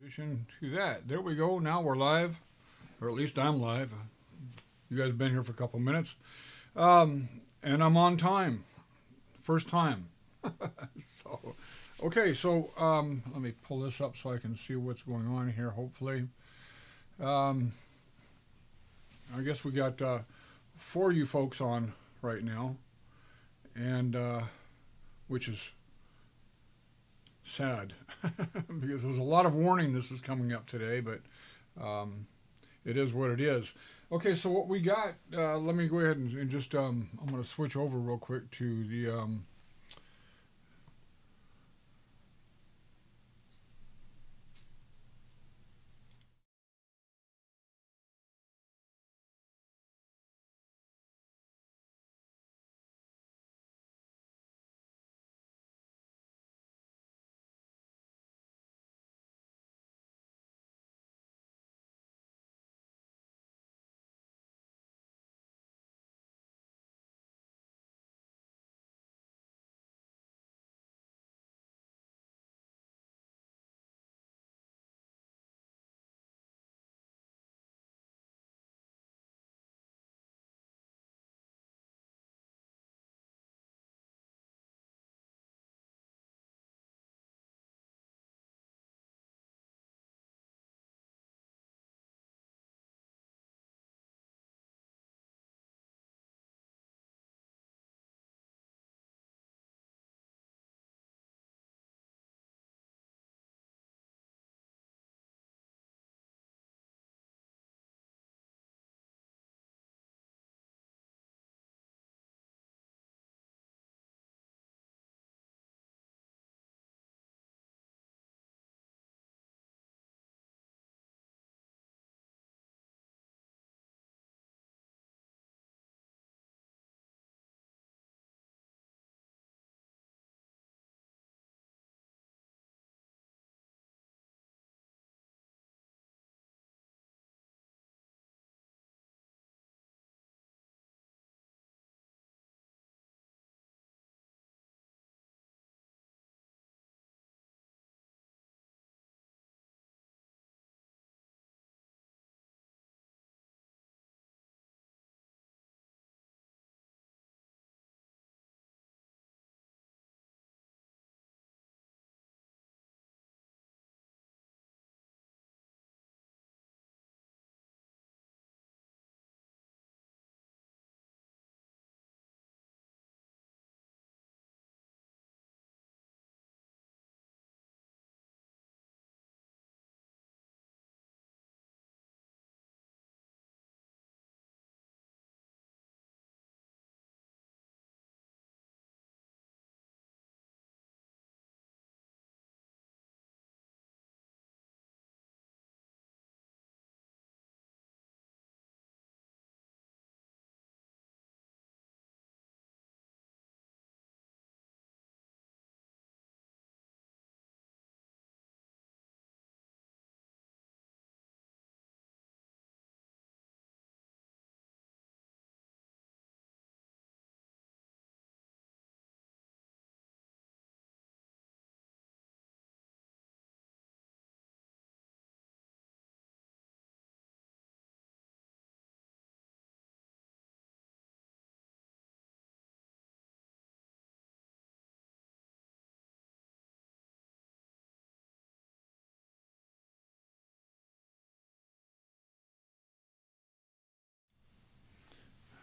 addition to that. There we go. Now we're live, or at least I'm live. You guys have been here for a couple minutes. And I'm on time. First time. so, okay, so let me pull this up so I can see what's going on here, hopefully. Um, I guess we got four of you folks on right now, and which is sad because there was a lot of warning this was coming up today, but it is what it is. Okay, so what we got, let me go ahead and just, I'm going to switch over real quick to the,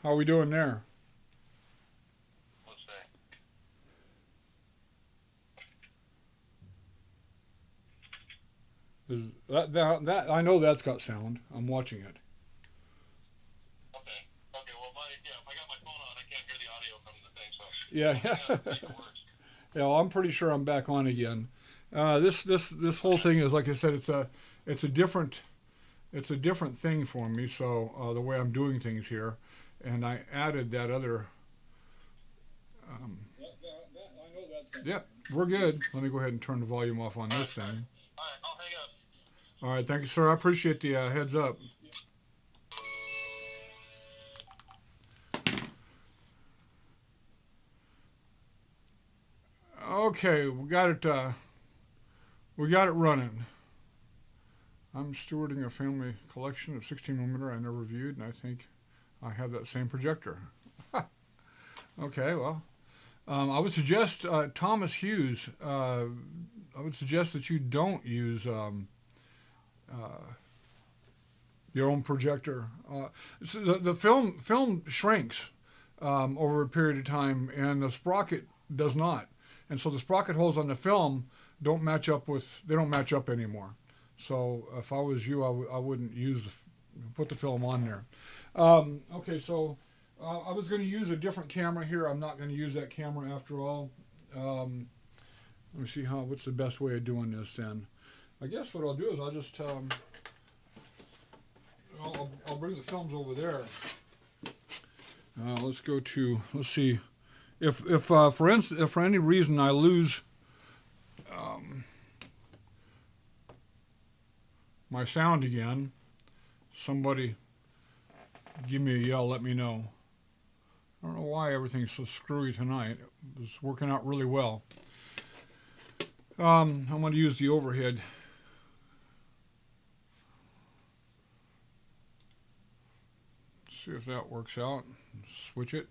how are we doing there? Is that I know that's got sound. I'm watching it. Yeah, yeah. Yeah, well, I'm pretty sure I'm back on again. This whole thing is like I said. It's a different it's a different thing for me. So the way I'm doing things here, and I added that other. Um, yep, we're good. Let me go ahead and turn the volume off on this thing. All right, thank you, sir. I appreciate the heads up. Okay, we got it. We got it running. I'm stewarding a family collection of 16mm I never viewed, and I think I have that same projector. Okay, well, I would suggest Thomas Hughes. I would suggest that you don't use your own projector. So the film shrinks over a period of time, and the sprocket does not. And so the sprocket holes on the film don't match up anymore. So if I was you, I wouldn't put the film on there. Okay, so I was going to use a different camera here. I'm not going to use that camera after all. Let me see what's the best way of doing this then. I guess what I'll do is I'll just I'll bring the films over there. Let's see. If for any reason I lose my sound again, somebody give me a yell, let me know. I don't know why everything's so screwy tonight. It's working out really well. I'm going to use the overhead. See if that works out. Switch it.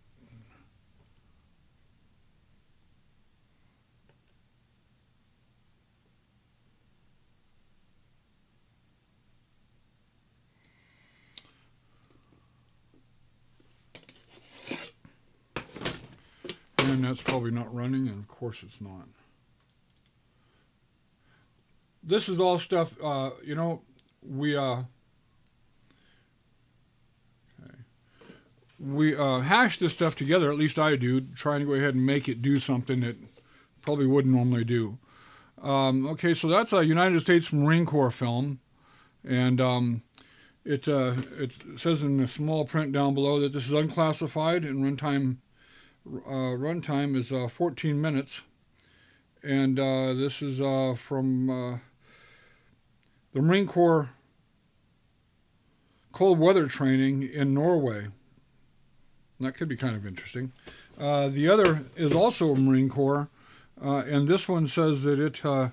And that's probably not running, and of course it's not. This is all stuff, we hash this stuff together, at least I do, trying to go ahead and make it do something that probably wouldn't normally do. Okay, so that's a United States Marine Corps film, and it says in the small print down below that this is unclassified, and runtime is 14 minutes, and this is from the Marine Corps cold weather training in Norway. And that could be kind of interesting. The other is also Marine Corps, and this one says that it, here,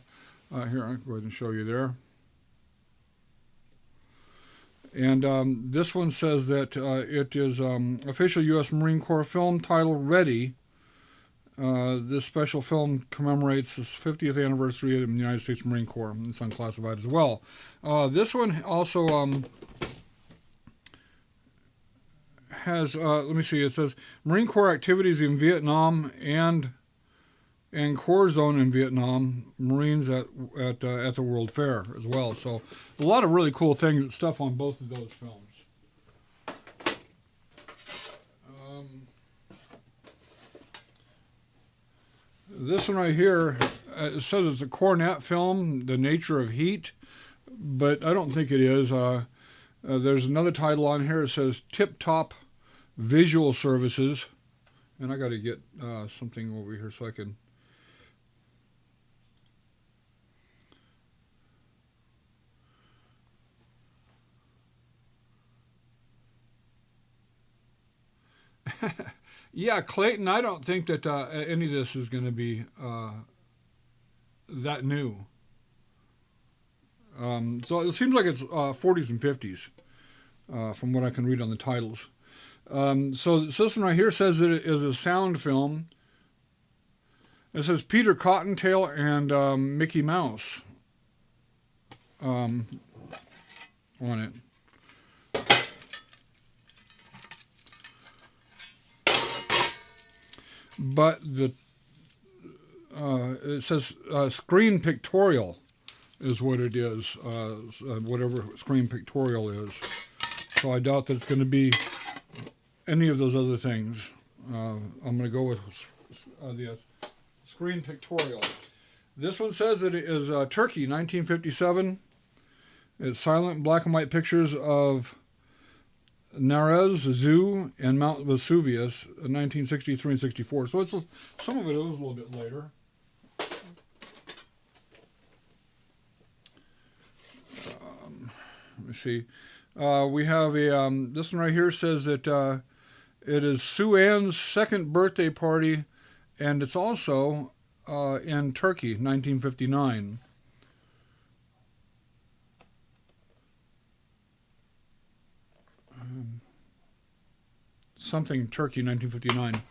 I'll go ahead and show you there. And this one says that it is official U.S. Marine Corps film titled Ready. This special film commemorates the 50th anniversary of the United States Marine Corps. It's unclassified as well. This one also has, let me see, it says Marine Corps activities in Vietnam and Corps Zone in Vietnam, Marines at the World Fair as well. So a lot of really cool stuff on both of those films. This one right here, it says it's a Cornet film, The Nature of Heat, but I don't think it is. There's another title on here. It says Tip Top Visual Services, and I got to get something over here so I can. Yeah, Clayton, I don't think that any of this is going to be that new. So it seems like it's 40s and 50s from what I can read on the titles. So this one right here says that it is a sound film. It says Peter Cottontail and Mickey Mouse on it. But it says screen pictorial is what it is, whatever screen pictorial is. So I doubt that it's going to be any of those other things. I'm going to go with the screen pictorial. This one says that it is Turkey, 1957. It's silent black and white pictures of Nares Zoo and Mount Vesuvius, 1963 and 64. So some of it is a little bit later. Let me see. We have this one right here says that it is Sue Ann's second birthday party, and it's also in Turkey, 1959. something Turkey, 1959.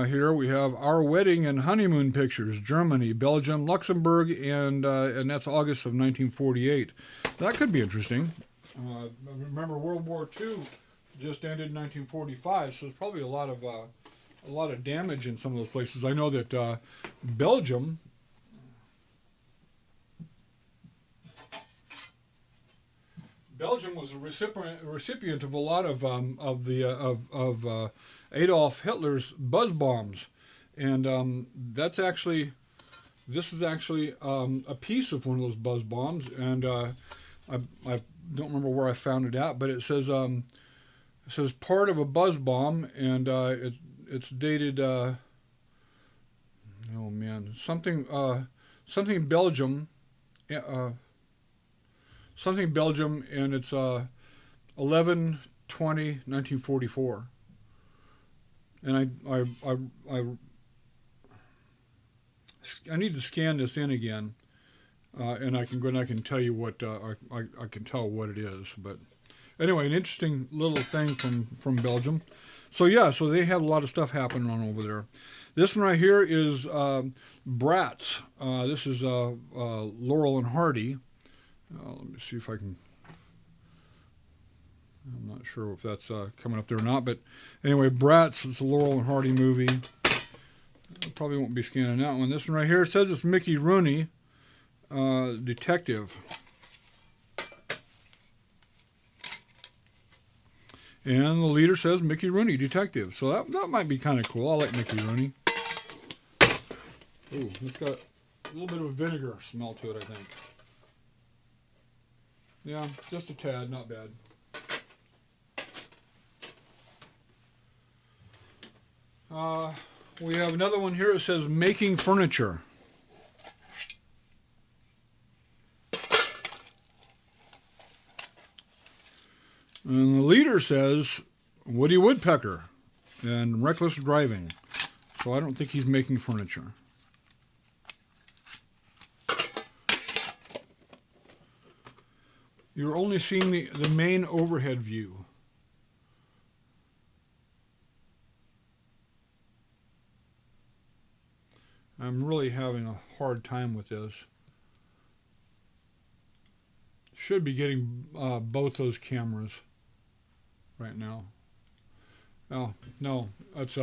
Here we have Our Wedding and Honeymoon Pictures, Germany, Belgium, Luxembourg, and that's August of 1948. That could be interesting. Remember, World War II just ended in 1945, so there's probably a lot of damage in some of those places. I know that Belgium was a recipient of a lot of Adolf Hitler's buzz bombs, and this is actually a piece of one of those buzz bombs, and I don't remember where I found it at, but it says part of a buzz bomb, and it's dated something Belgium. Something Belgium, and it's 11/20/1944. And I need to scan this in again, and I can tell you what I can tell what it is. But anyway, an interesting little thing from Belgium. So they have a lot of stuff happening on over there. This one right here is Bratz. This is Laurel and Hardy. Let me see if I can. I'm not sure if that's coming up there or not, but anyway, Bratz. It's a Laurel and Hardy movie. I probably won't be scanning that one. This one right here, it says it's Mickey Rooney, detective. And the leader says Mickey Rooney, detective. So that might be kind of cool. I like Mickey Rooney. Ooh, it's got a little bit of a vinegar smell to it, I think. Yeah, just a tad, not bad. We have another one here. It says Making Furniture. And the leader says Woody Woodpecker and reckless driving. So I don't think he's making furniture. You're only seeing the main overhead view. I'm really having a hard time with this. Should be getting both those cameras right now. Oh, no. That's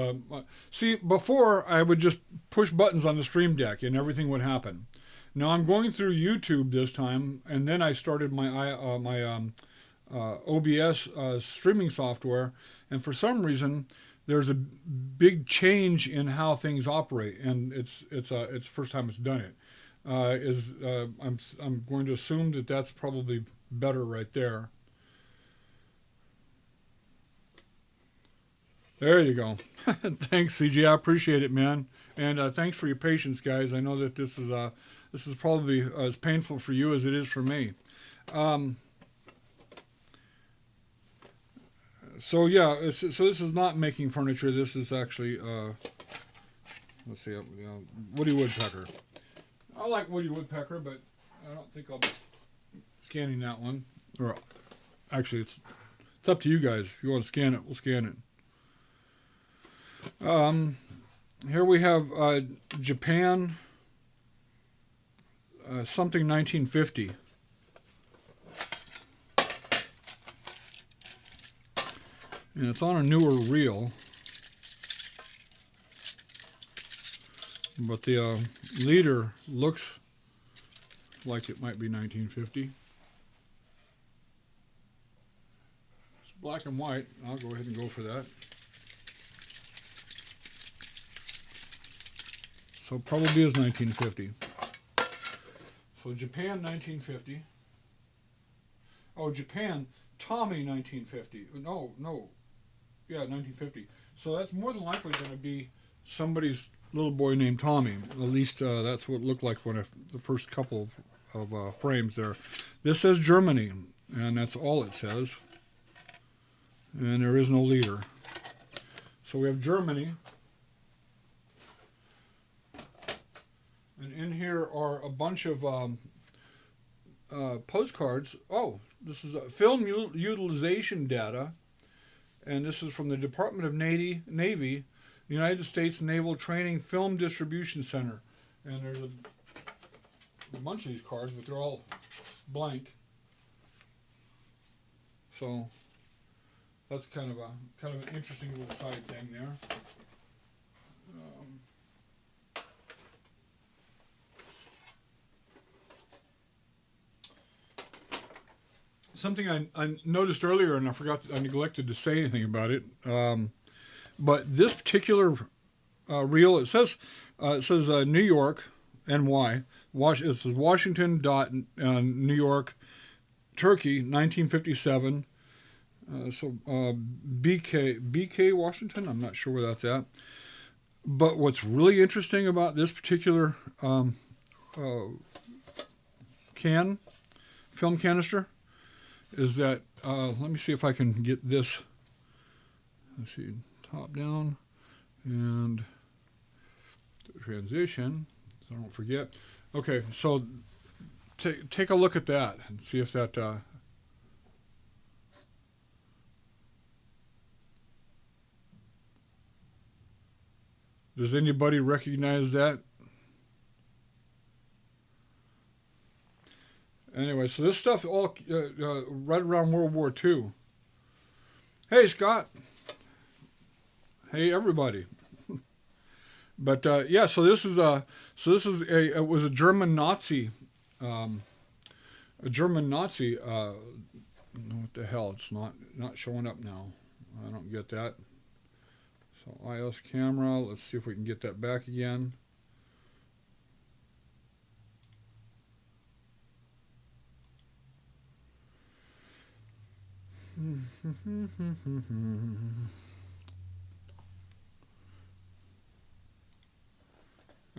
see, before I would just push buttons on the Stream Deck and everything would happen. Now I'm going through YouTube this time, and then I started my OBS streaming software, and for some reason there's a big change in how things operate, and it's the first time it's done it. I'm going to assume that that's probably better right there. There you go. Thanks, CJ. I appreciate it, man, and thanks for your patience, guys. I know that this is probably as painful for you as it is for me. So this is not making furniture. This is actually let's see, Woody Woodpecker. I like Woody Woodpecker, but I don't think I'll be scanning that one. Or actually, it's up to you guys. If you want to scan it, we'll scan it. Here we have Japan, something 1950. And it's on a newer reel. But the leader looks like it might be 1950. It's black and white. I'll go ahead and go for that. So probably is 1950. So Japan, 1950. Oh, Japan, Tommy, 1950. No. Yeah, 1950. So that's more than likely going to be somebody's little boy named Tommy. At least that's what it looked like when the first couple of frames there. This says Germany, and that's all it says. And there is no leader. So we have Germany. And in here are a bunch of postcards. Oh, this is film utilization data. and this is from the Department of Navy, United States Naval Training Film Distribution Center. And there's a bunch of these cards, but they're all blank. So that's kind of an interesting little side thing there. Something I noticed earlier, and I neglected to say anything about it. But this particular reel, it says New York, NY. It says Washington, New York, Turkey, 1957. BK Washington. I'm not sure where that's at. But what's really interesting about this particular film canister, is that, let me see if I can get this, let's see, top down, and transition, so I don't forget. Okay, so take a look at that and see if that, does anybody recognize that? Anyway, so this stuff all right around World War II. Hey, Scott. Hey, everybody. But yeah, so this is it was a German Nazi, what the hell? It's not showing up now. I don't get that. So iOS camera. Let's see if we can get that back again.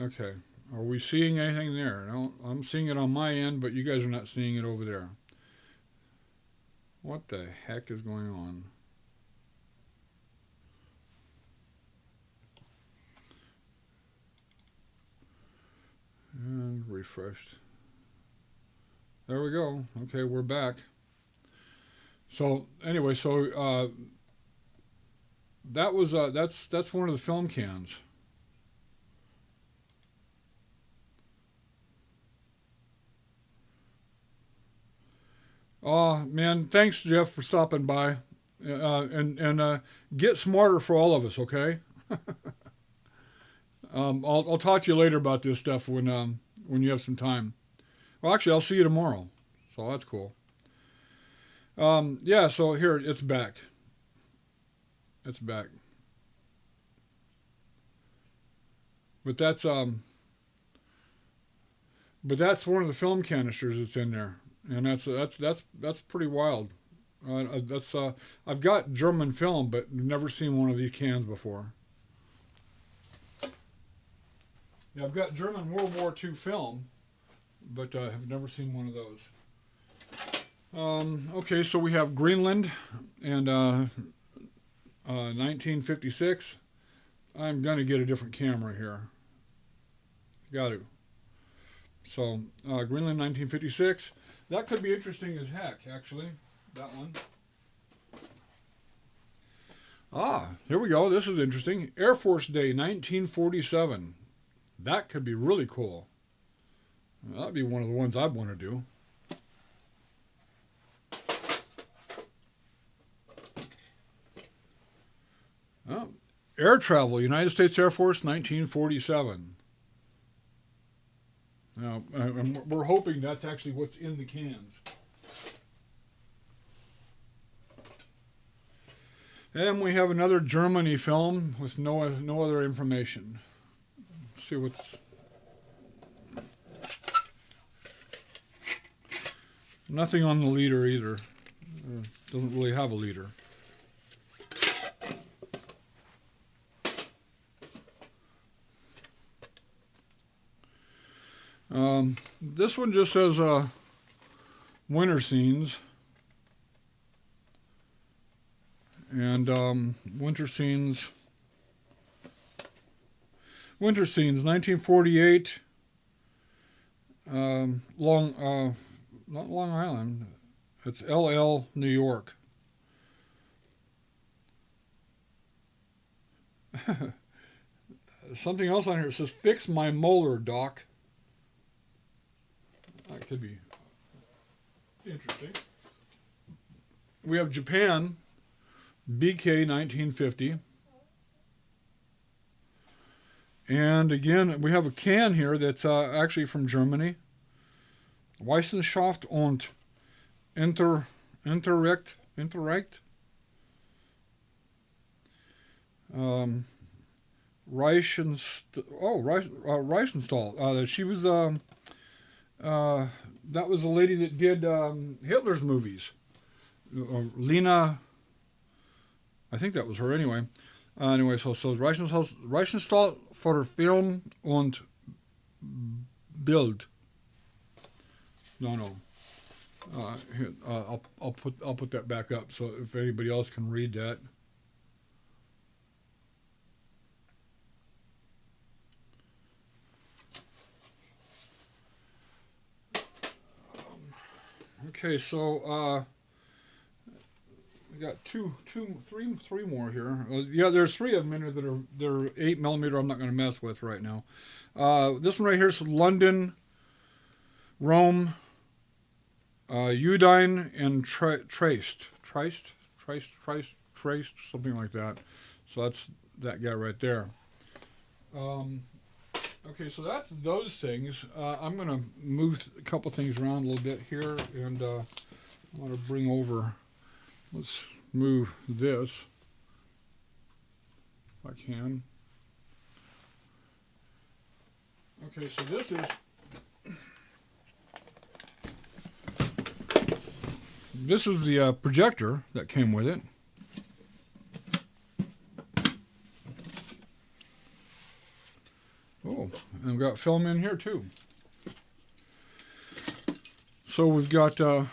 Okay, are we seeing anything there? No, I'm seeing it on my end, but you guys are not seeing it over there. What the heck is going on? And refreshed. There we go. Okay, we're back. So anyway, that was that's one of the film cans. Oh man, thanks Jeff for stopping by, and get smarter for all of us, okay? I'll talk to you later about this stuff when you have some time. Well, actually, I'll see you tomorrow, so that's cool. Yeah, so here, it's back. It's back. But that's one of the film canisters that's in there, and that's pretty wild. I've got German film, but never seen one of these cans before. Yeah, I've got German World War II film, but I have never seen one of those. Okay, so we have Greenland and 1956. I'm going to get a different camera here. Got to. So, Greenland 1956. That could be interesting as heck, actually. That one. Ah, here we go. This is interesting. Air Force Day 1947. That could be really cool. That'd be one of the ones I'd want to do. Oh, air travel, United States Air Force, 1947. Now, we're hoping that's actually what's in the cans. And we have another Germany film with no other information. Let's see what's... Nothing on the leader either. Doesn't really have a leader. This one just says winter scenes. And winter scenes, 1948, not Long Island, it's LL, New York. Something else on here. It says, fix my molar, doc. That could be interesting. We have Japan, BK 1950. And again, we have a can here that's actually from Germany. Wissenschaft und Interact. Reichenstall. She was that was the lady that did Hitler's movies. Lena, I think that was her anyway. So Reichenstall for Film und Bild. No. Here, I'll put that back up so if anybody else can read that. Okay, so we got three more here. Yeah, there's three of them in there they're 8mm. I'm not going to mess with right now. This one right here is London, Rome, Udine, and Traced, something like that. So that's that guy right there. Okay, so that's those things. I'm going to move a couple things around a little bit here, and I want to bring over, let's move this, if I can. Okay, so this is the projector that came with it. Oh, and we've got film in here too. So we've got it's a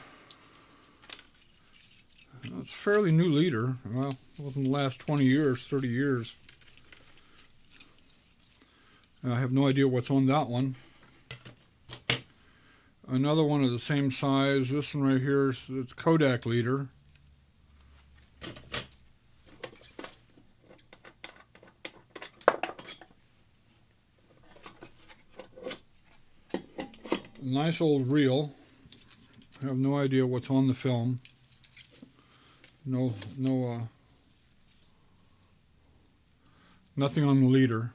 fairly new leader. Well, within the last 20 years, 30 years. I have no idea what's on that one. Another one of the same size. This one right here is it's Kodak leader. Nice old reel. I have no idea what's on the film. Nothing on the leader.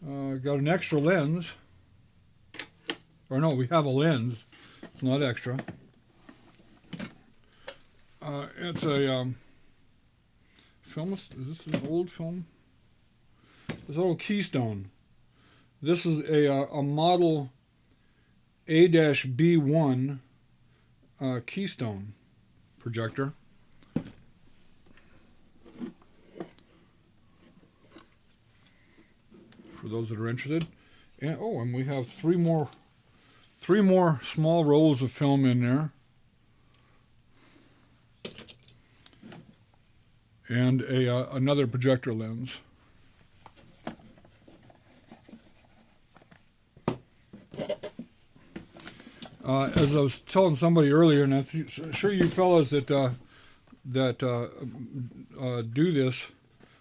Got an extra lens. Or no, we have a lens. It's not extra. It's a film. Is this an old film? It's an old Keystone. This is a model A-B1 Keystone projector. For those that are interested. And we have three more small rolls of film in there. And another projector lens. As I was telling somebody earlier, and I'm sure you fellas that do this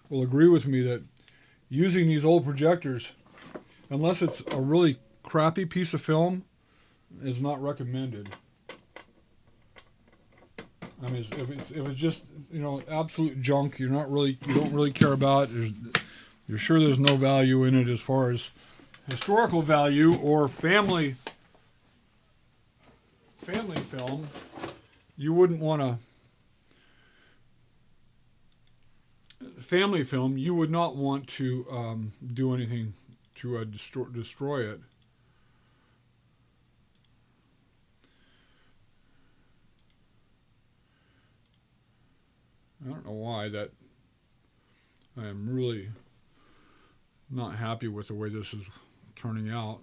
will agree with me that using these old projectors, unless it's a really crappy piece of film, is not recommended. I mean, if it's just absolute junk, you don't really care about it. You're sure there's no value in it as far as historical value or family film. You wouldn't want to. Family film, you would not want to do anything to destroy it. I don't know why that. I am really not happy with the way this is turning out.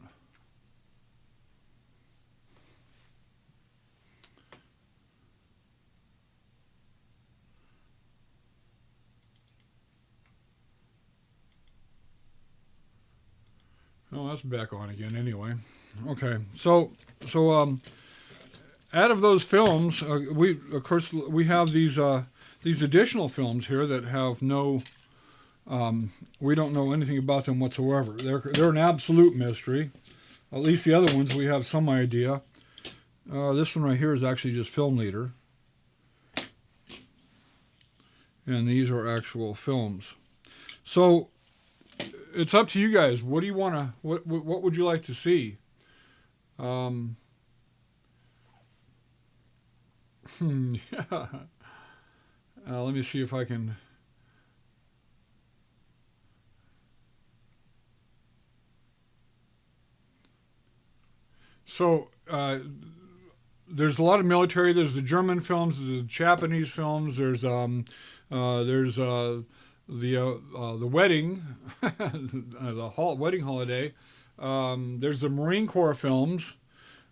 Oh, that's back on again anyway. Okay, so out of those films, we have these additional films here that have no. We don't know anything about them whatsoever. They're an absolute mystery. At least the other ones we have some idea. This one right here is actually just film leader, and these are actual films. So it's up to you guys. What do you want to? What would you like to see? Yeah. Let me see if I can. So there's a lot of military. There's the German films, the Japanese films. There's the wedding, wedding holiday. There's the Marine Corps films.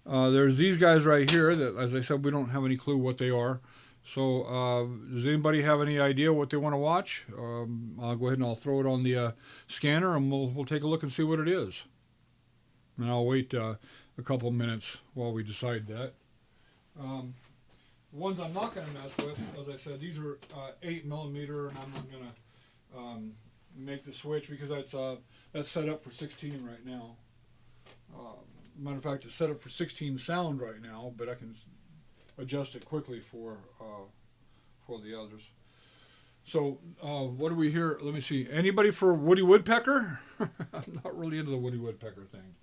There's these guys right here that, as I said, we don't have any clue what they are. So does anybody have any idea what they want to watch? I'll go ahead and I'll throw it on the scanner, and we'll take a look and see what it is. And I'll wait a couple minutes while we decide that. The ones I'm not going to mess with, as I said, these are 8mm, and I'm not going to make the switch because that's set up for 16 right now. Matter of fact, it's set up for 16 sound right now, but I can adjust it quickly for the others. So what do we hear? Let me see. Anybody for Woody Woodpecker? I'm not really into the Woody Woodpecker thing.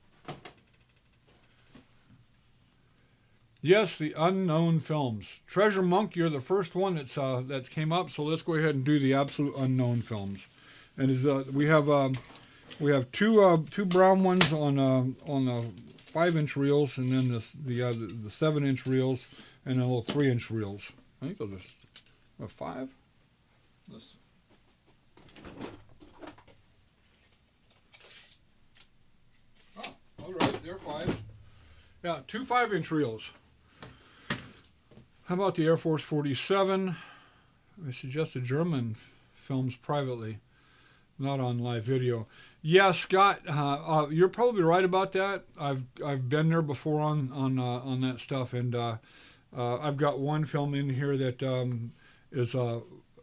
Yes, the unknown films. Treasure Monk, you're the first one that's came up. So let's go ahead and do the absolute unknown films. And we have two brown ones on 5-inch reels, and then the 7-inch reels, and then little 3-inch reels. I think those are 5. Oh, all right, they're 5s. Yeah, 2 5-inch reels. How about the Air Force 47? I suggest the German films privately, not on live video. Yeah, Scott, you're probably right about that. I've been there before on that stuff, and I've got one film in here that it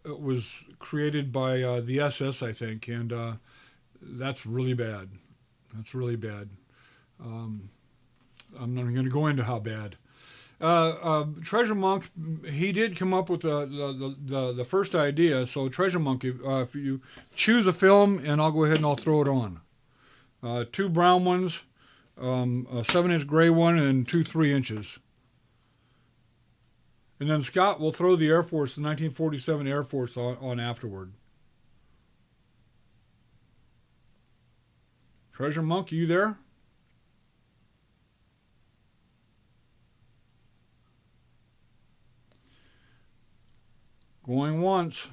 was created by the SS, I think, and that's really bad. That's really bad. I'm not going to go into how bad. Treasure Monk, he did come up with the first idea. So Treasure Monk, if you choose a film, and I'll go ahead and I'll throw it on. 2 brown ones, a 7-inch gray one, and 2 3-inches. And then Scott will throw the Air Force, the 1947 Air Force on afterward. Treasure Monk, are you there? Going once.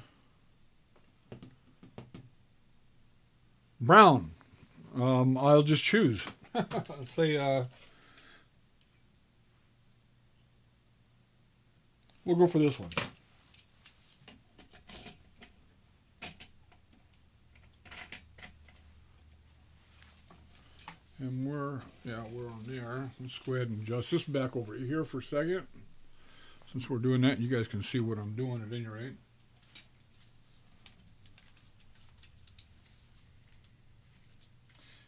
Brown. I'll just choose. Say, we'll go for this one. And we're on there. Let's go ahead and adjust this back over here for a second. Since we're doing that, you guys can see what I'm doing at any rate.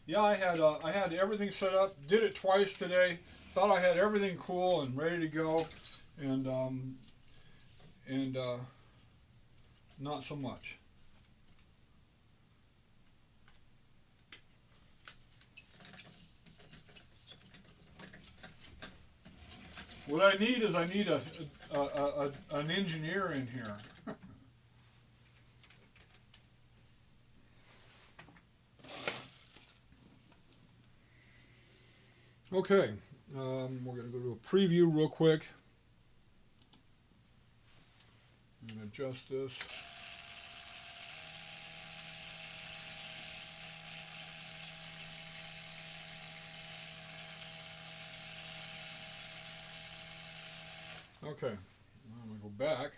Yeah, I had everything set up. Did it twice today. Thought I had everything cool and ready to go, and not so much. What I need is an engineer in here. Okay, we're going to go to a preview real quick and adjust this. Okay, I'm going to go back,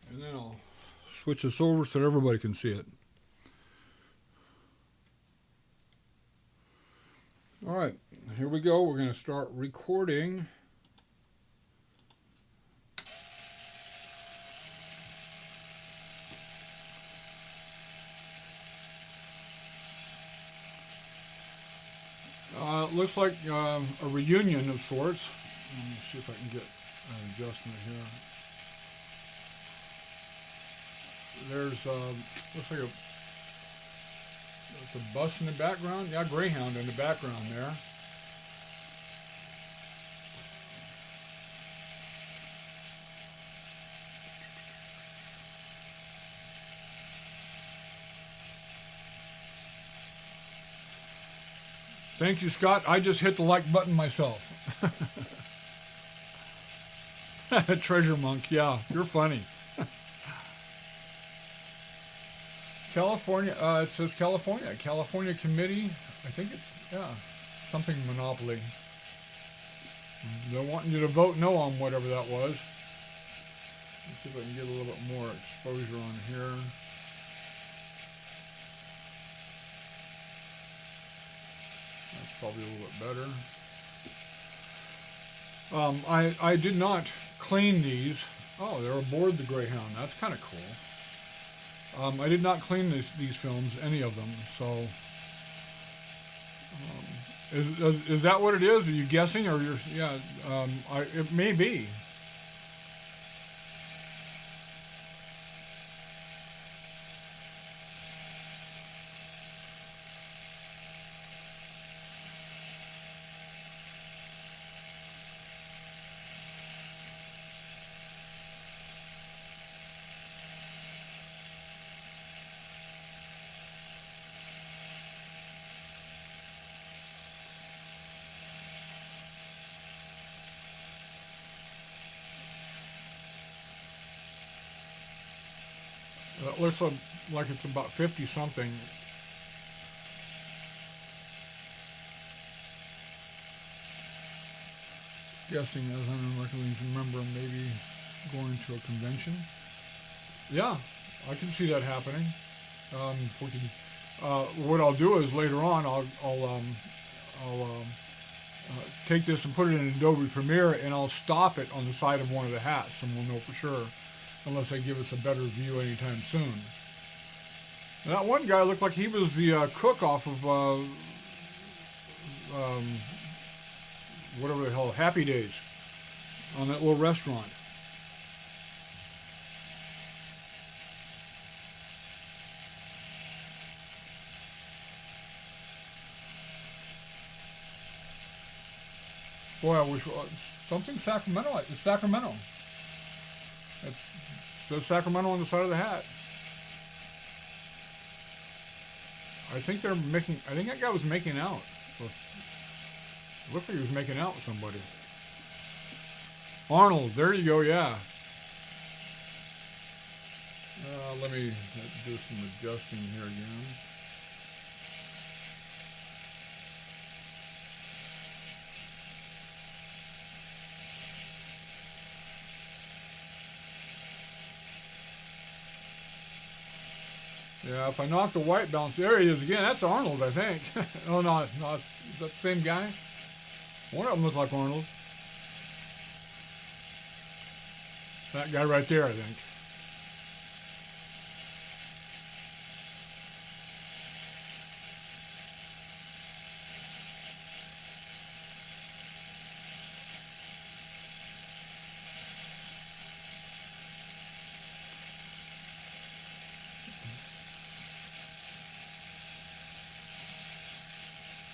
and then I'll switch this over so that everybody can see it. All right, here we go. We're going to start recording. It looks like a reunion of sorts. Let me see if I can get an adjustment here. There's looks like a bus in the background. Yeah, Greyhound in the background there. Thank you, Scott. I just hit the like button myself. Treasure Monk, yeah, you're funny. California, it says California. California Committee, I think it's, yeah, something Monopoly. They're wanting you to vote no on whatever that was. Let's see if I can get a little bit more exposure on here. That's probably a little bit better. I did not clean these. Oh, they're aboard the Greyhound. That's kind of cool. I did not clean these films, any of them. So, is that what it is? Are you guessing, or you're? Yeah, it may be. It looks like it's about 50 something. Guessing as I remember maybe going to a convention. Yeah, I can see that happening. If we could, what I'll do is later on I'll take this and put it in Adobe Premiere, and I'll stop it on the side of one of the hats, and we'll know for sure. Unless they give us a better view anytime soon. And that one guy looked like he was the cook off of whatever the hell, Happy Days, on that little restaurant. Boy, I wish something Sacramento. It's Sacramento. It says Sacramento on the side of the hat. I think that guy was making out. It looked like he was making out with somebody. Arnold, there you go, yeah. Let me do some adjusting here again. Yeah, if I knock the white balance, there he is again. That's Arnold, I think. Oh, no, is that the same guy? One of them looked like Arnold. That guy right there, I think.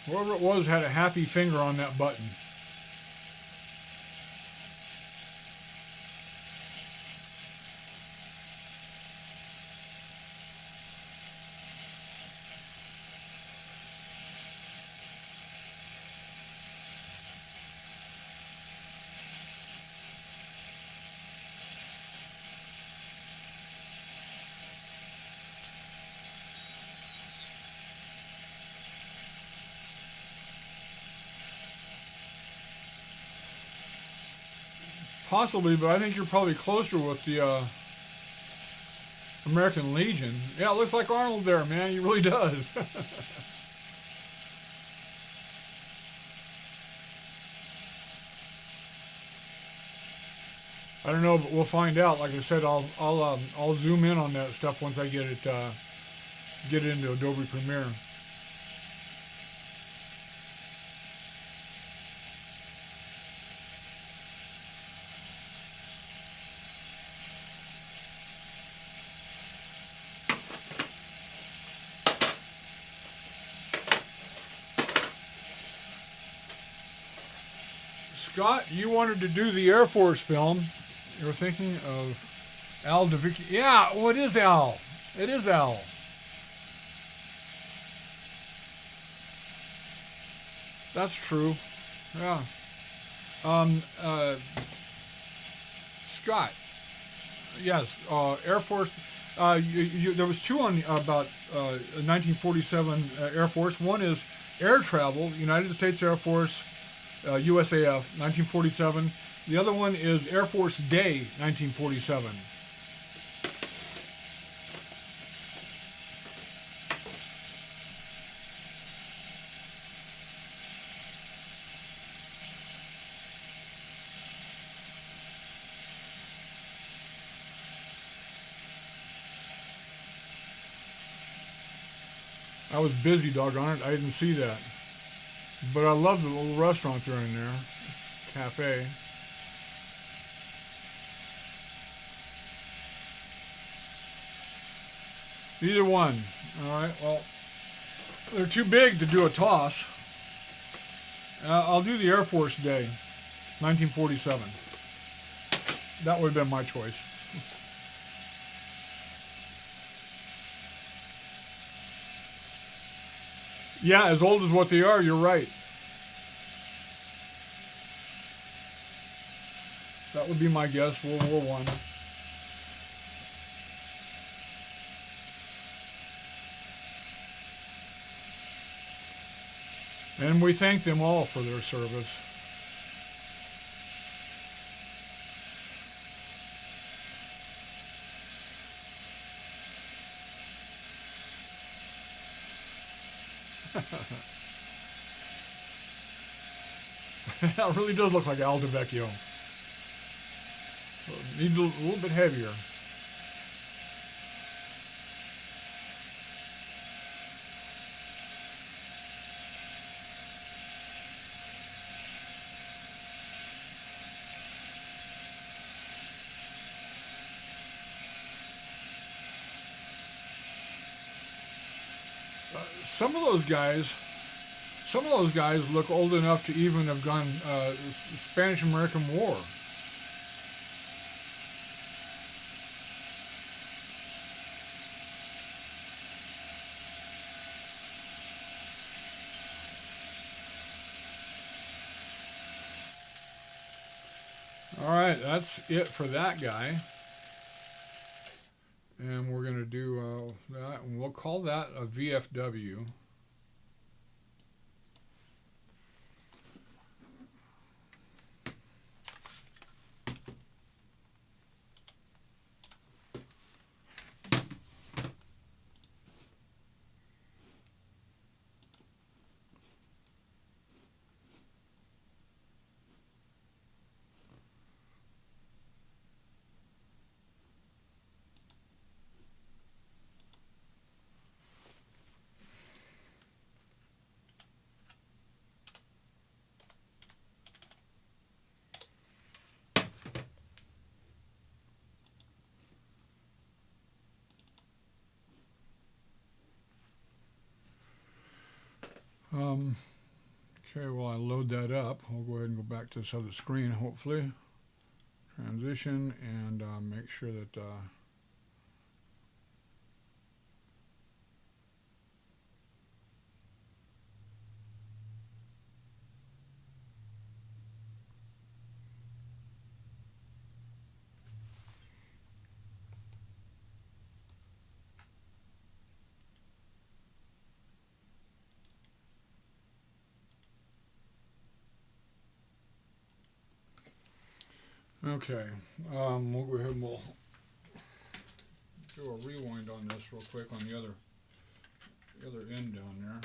Whoever it was had a happy finger on that button. Possibly, but I think you're probably closer with the American Legion. Yeah, it looks like Arnold there, man. He really does. I don't know, but we'll find out. Like I said, I'll zoom in on that stuff once I get it into Adobe Premiere. Scott, you wanted to do the Air Force film. You were thinking of Al DeVicchi. Yeah, well, it is Al. It is Al. That's true. Yeah. Um, uh, Scott. Yes. Air Force. There was two on about 1947 Air Force. One is air travel, United States Air Force, USAF, 1947. The other one is Air Force Day, 1947. I was busy, doggone it. I didn't see that. But I love the little restaurant they're in there. Cafe. Either one. All right, well, they're too big to do a toss. I'll do the Air Force Day, 1947. That would have been my choice. Yeah, as old as what they are, you're right. That would be my guess, World War One. And we thank them all for their service. That really does look like Al DeVecchio. Needs a little bit heavier. Some of those guys look old enough to even have gone Spanish-American War. All right, that's it for that guy. And we're going to do that, and we'll call that a VFW. Okay, while I load that up, I'll go ahead and go back to this other screen, hopefully. Transition, and make sure that... Okay, we'll go ahead and we'll do a rewind on this real quick on the other end down there.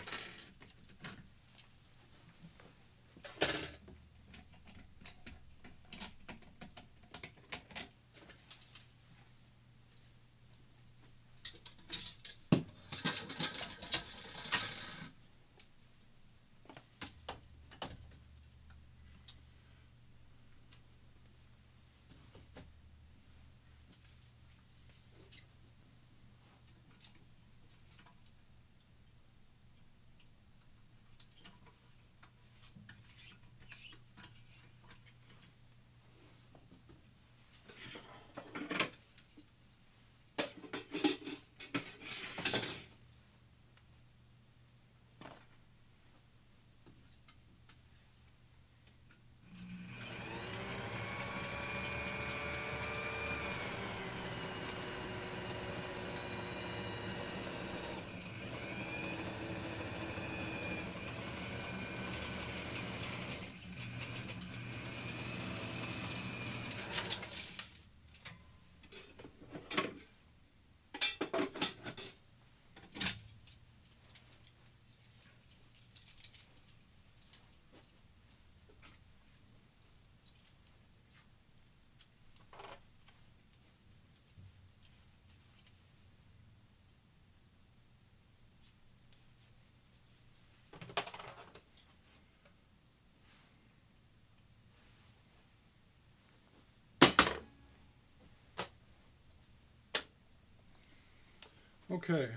Okay.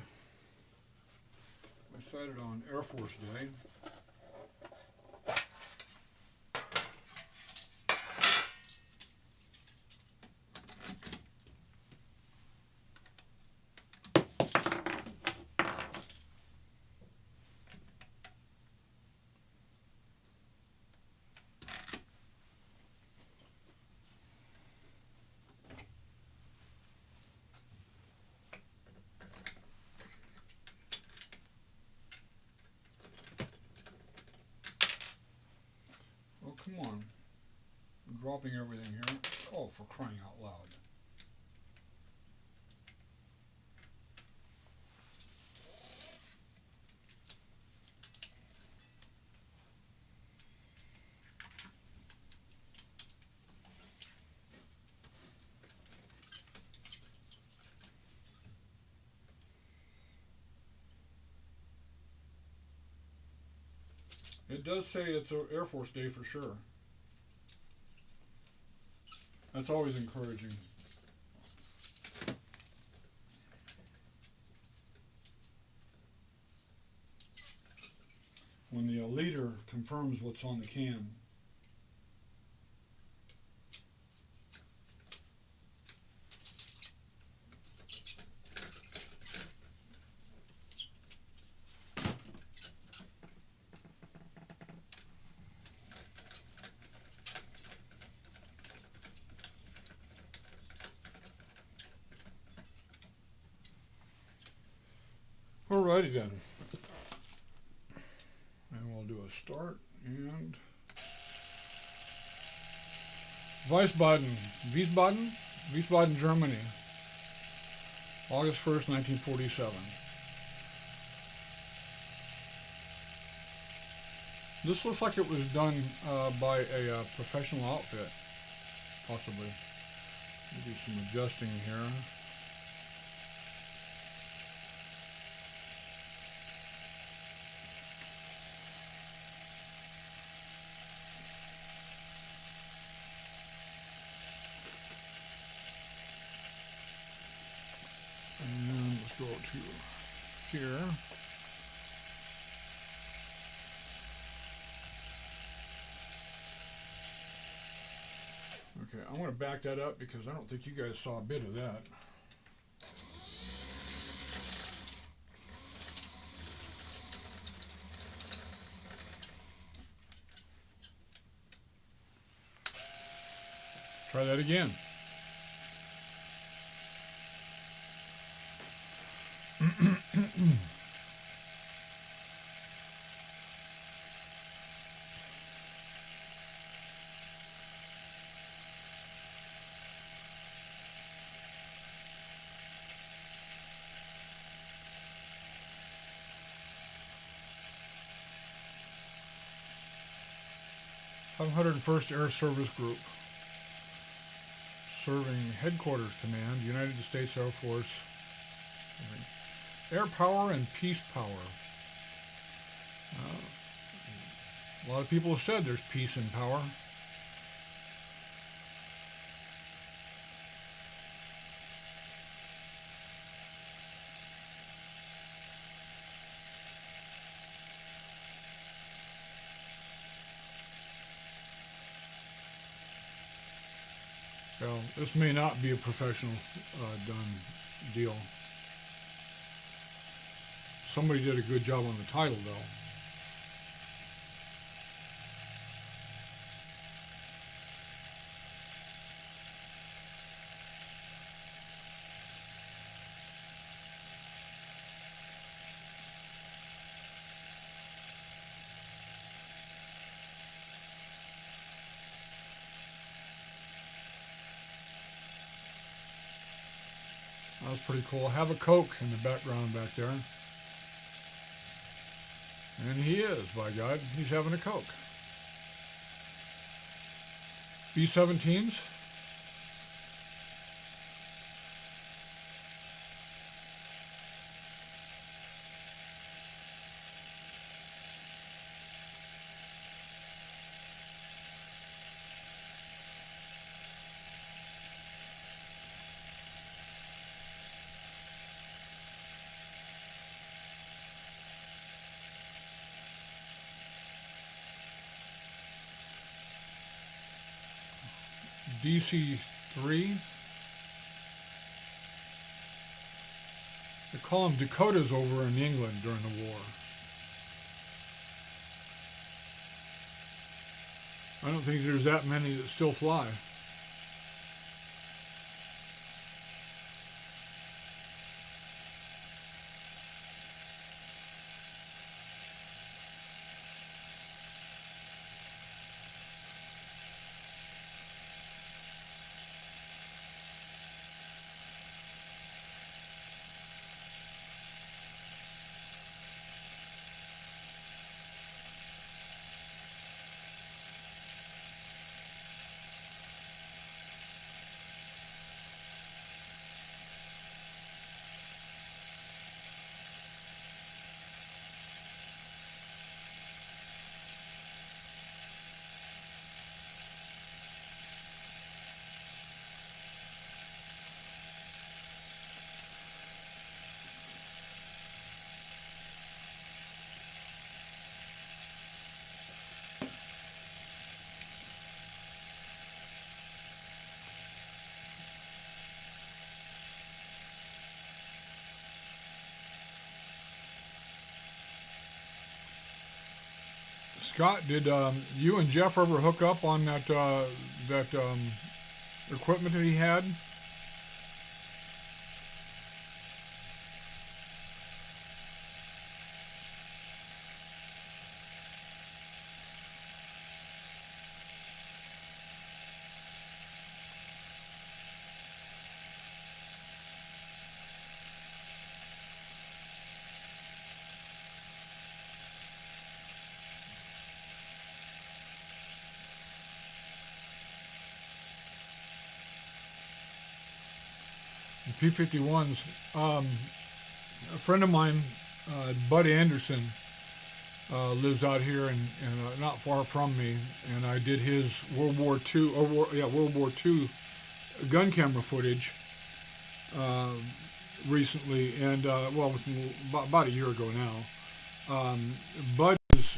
I decided on Air Force Day. Oh, come on. I'm dropping everything here. Oh, for crying out loud. It does say it's an Air Force Day for sure. That's always encouraging. When the leader confirms what's on the can. Alrighty then. And we'll do a start and Wiesbaden, Germany, August 1st, 1947. This looks like it was done by a professional outfit, possibly. Do some adjusting here. And let's go to here. Okay, I'm going to back that up because I don't think you guys saw a bit of that. Try that again. (501st Air Service Group), serving Headquarters Command, United States Air Force, Air Power and Peace Power. A lot of people have said there's peace in power. Well, this may not be a professional done deal. Somebody did a good job on the title, though. That was pretty cool. Have a Coke in the background back there. And he is, by God. He's having a Coke. B-17s. DC-3. They call them Dakotas over in England during the war. I don't think there's that many that still fly. Scott, did you and Jeff ever hook up on that equipment that he had? P-51s. A friend of mine, Bud Anderson, lives out here and not far from me, and I did his World War II gun camera footage recently, and about a year ago now. Bud is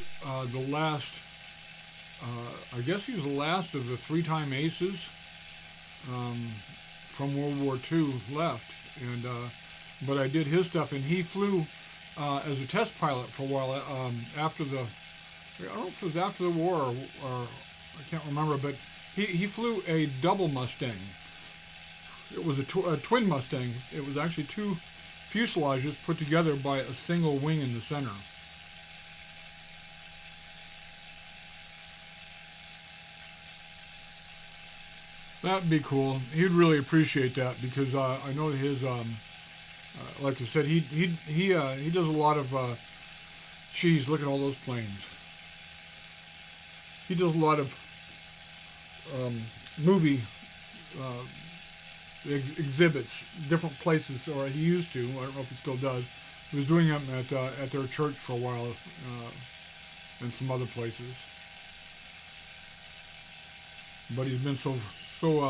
the last. I guess he's the last of the three-time aces from World War II left, and but I did his stuff, and he flew as a test pilot for a while after the. I don't know if it was after the war or I can't remember, but he flew a double Mustang. It was a twin Mustang. It was actually two fuselages put together by a single wing in the center. That'd be cool. He'd really appreciate that because I know his, like I said, he does a lot of. Geez, look at all those planes. He does a lot of movie exhibits, different places, or he used to. I don't know if he still does. He was doing them at their church for a while, and some other places. But he's been so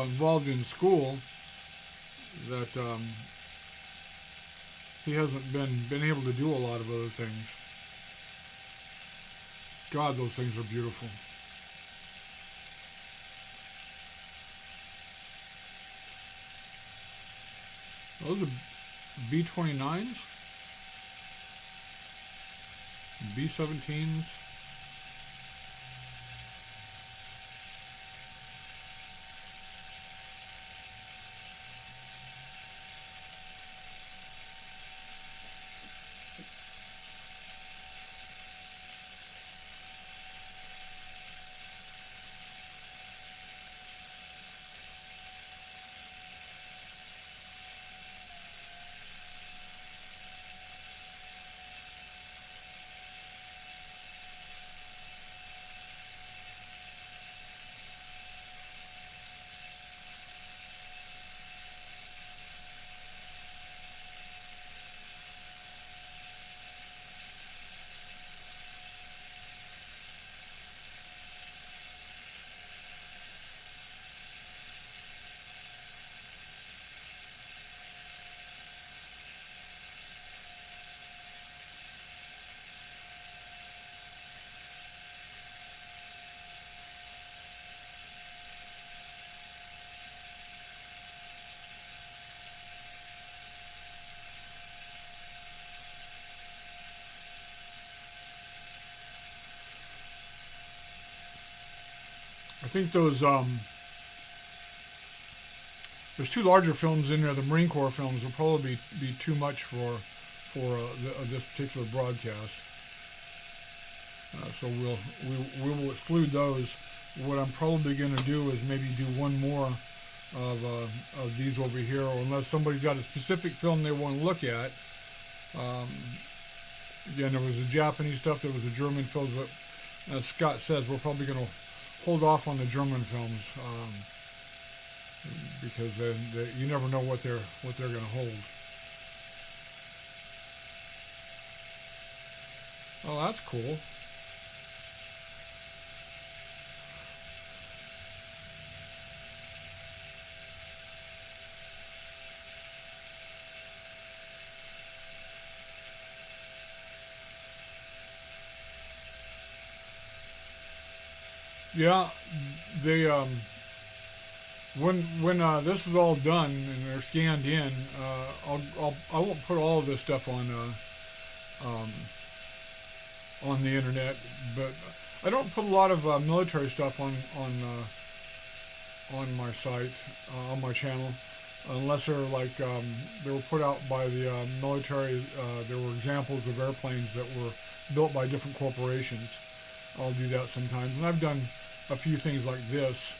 involved in school that he hasn't been able to do a lot of other things. God, those things are beautiful. Those are B-29s, B-17s. I think there's two larger films in there. The Marine Corps films will probably be too much for this particular broadcast. So we will exclude those. What I'm probably going to do is maybe do one more of these over here, or unless somebody's got a specific film they want to look at. Again, there was the Japanese stuff, there was the German films, but as Scott says, we're probably going to hold off on the German films because you never know what they're going to hold. Oh, that's cool. Yeah, they when this is all done and they're scanned in, I won't put all of this stuff on the internet, but I don't put a lot of military stuff on my site, on my channel, unless they're like they were put out by the military. There were examples of airplanes that were built by different corporations. I'll do that sometimes, and I've done a few things like this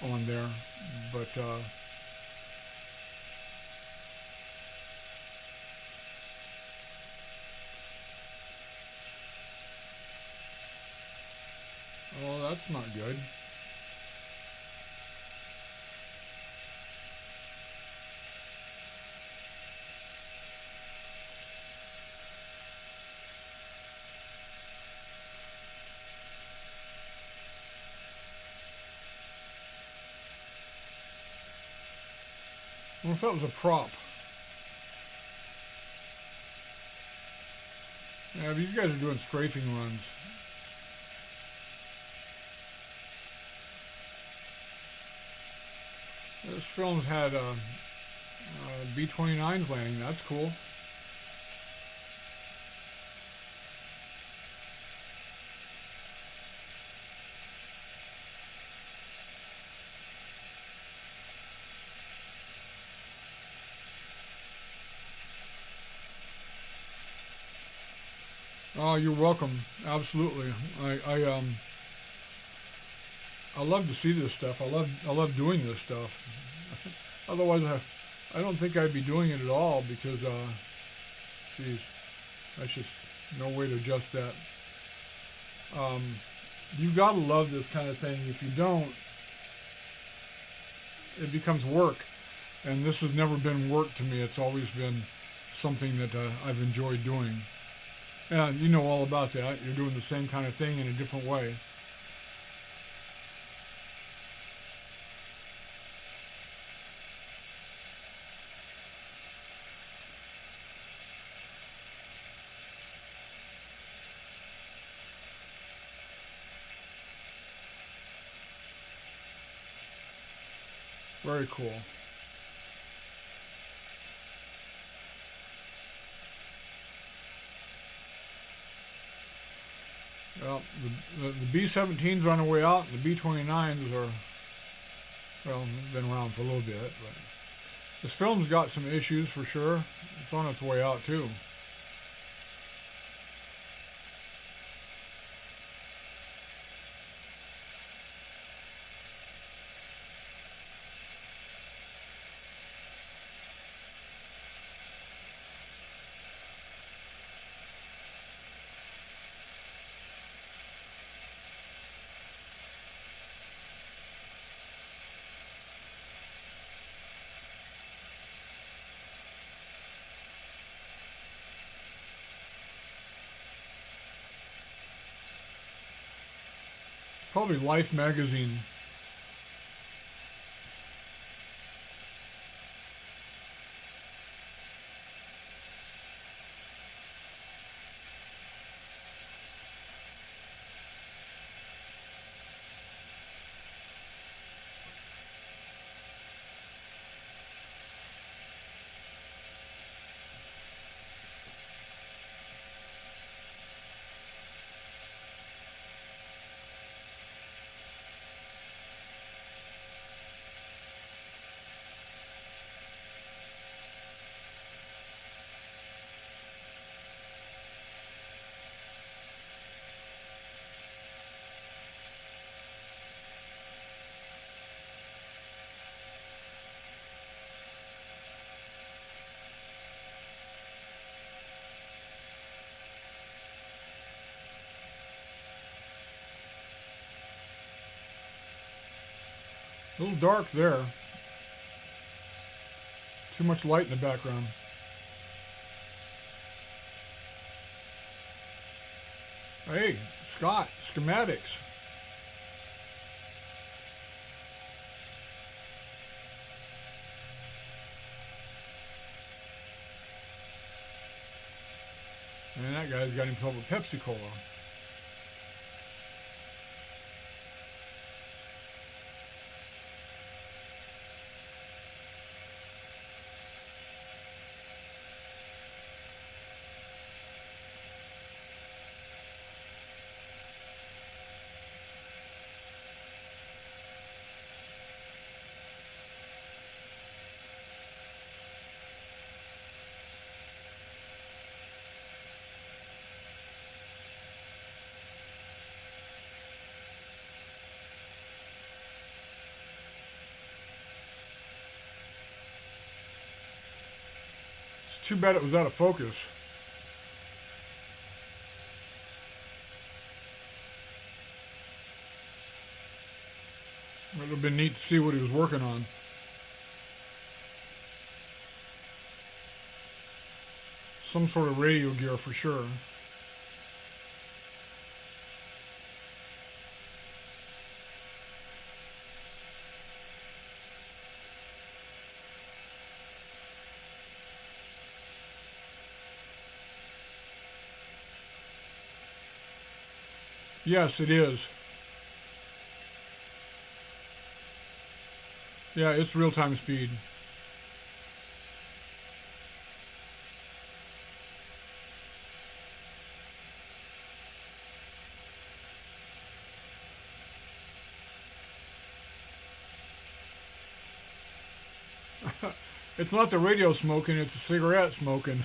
on there, but well, that's not good. I wonder if that was a prop. Yeah, these guys are doing strafing runs. This film's had B-29s landing. That's cool. Oh, you're welcome. Absolutely. I love to see this stuff. I love doing this stuff. Otherwise, I don't think I'd be doing it at all because, geez, that's just no way to adjust that. You've got to love this kind of thing. If you don't, it becomes work. And this has never been work to me. It's always been something that I've enjoyed doing. And you know all about that. You're doing the same kind of thing in a different way. Very cool. Well, the B-17s are on their way out. The B-29s are, well, been around for a little bit, but this film's got some issues for sure. It's on its way out too. Probably Life magazine. A little dark there. Too much light in the background. Hey, Scott, schematics. And that guy's got himself a Pepsi Cola. It's too bad it was out of focus. It would have been neat to see what he was working on. Some sort of radio gear for sure. Yes, it is. Yeah, it's real-time speed. It's not the radio smoking, it's the cigarette smoking.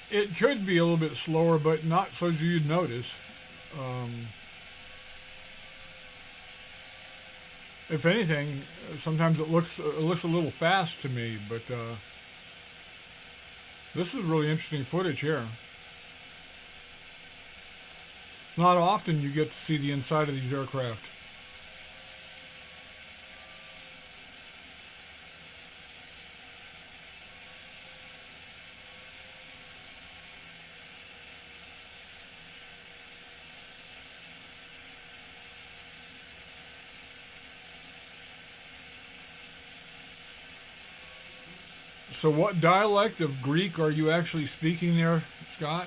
It could be a little bit slower, but not so as you'd notice. If anything, sometimes it looks a little fast to me, but this is really interesting footage here. It's not often you get to see the inside of these aircraft. So what dialect of Greek are you actually speaking there, Scott?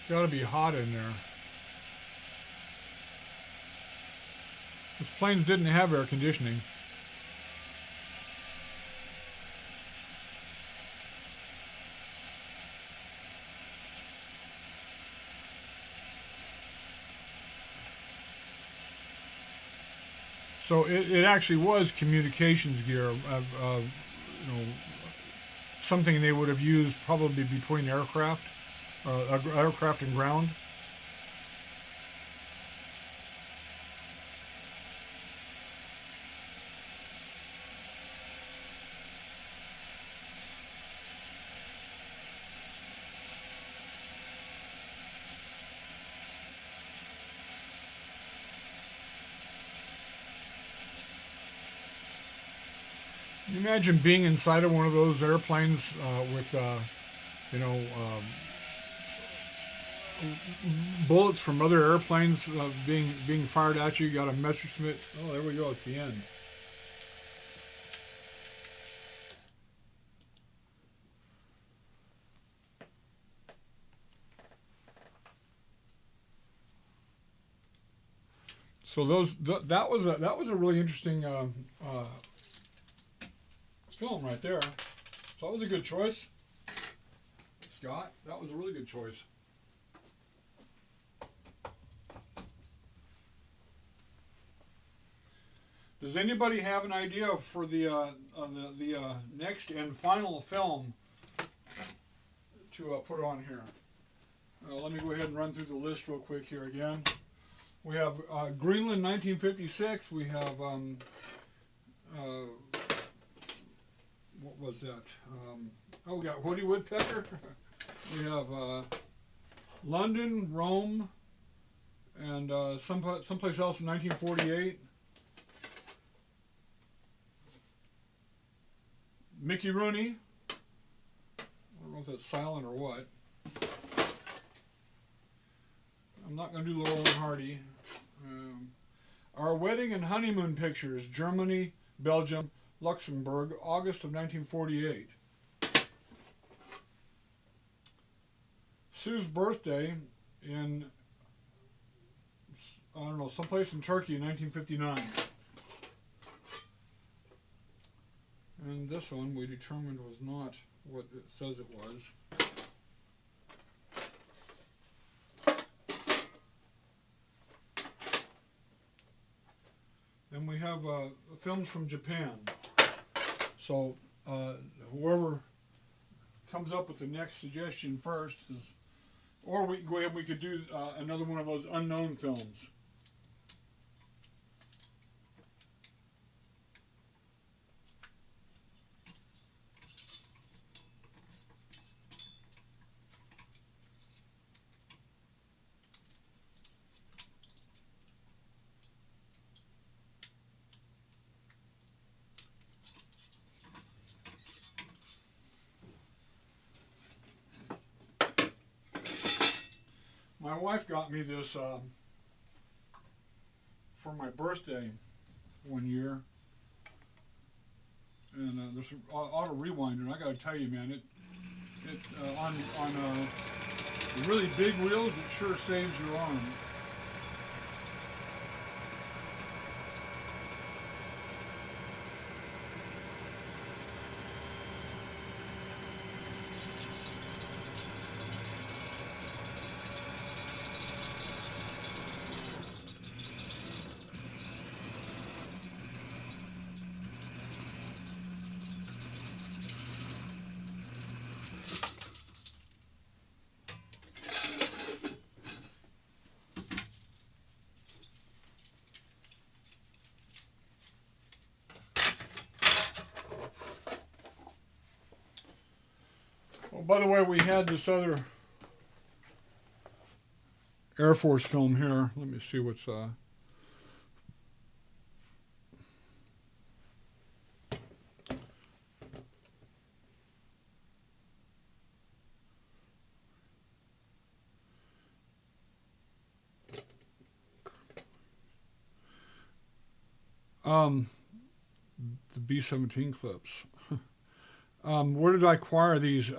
It's got to be hot in there. These planes didn't have air conditioning. So it actually was communications gear, something they would have used probably between aircraft and ground. you imagine being inside of one of those airplanes with, you know, bullets from other airplanes being fired at you? You got a Messerschmitt. Oh, there we go at the end. So that was a really interesting film right there. So that was a good choice, Scott. That was a really good choice. Does anybody have an idea for the next and final film to put on here? Let me go ahead and run through the list real quick here again. We have Greenland 1956. We have, what was that? We got Woody Woodpecker. We have London, Rome, and someplace else in 1948. Mickey Rooney. I don't know if that's silent or what. I'm not going to do Laurel and Hardy. Our Wedding and Honeymoon Pictures, Germany, Belgium, Luxembourg, August of 1948. Sue's Birthday in, I don't know, someplace in Turkey in 1959. And this one we determined was not what it says it was. And we have films from Japan. So whoever comes up with the next suggestion first, or we go ahead, we could do another one of those unknown films. My wife got me this for my birthday one year, and there's an auto rewinder. And I got to tell you, man, it on the really big wheels, it sure saves your arm. By the way, we had this other Air Force film here. Let me see what's the B-17 clips. Where did I acquire these?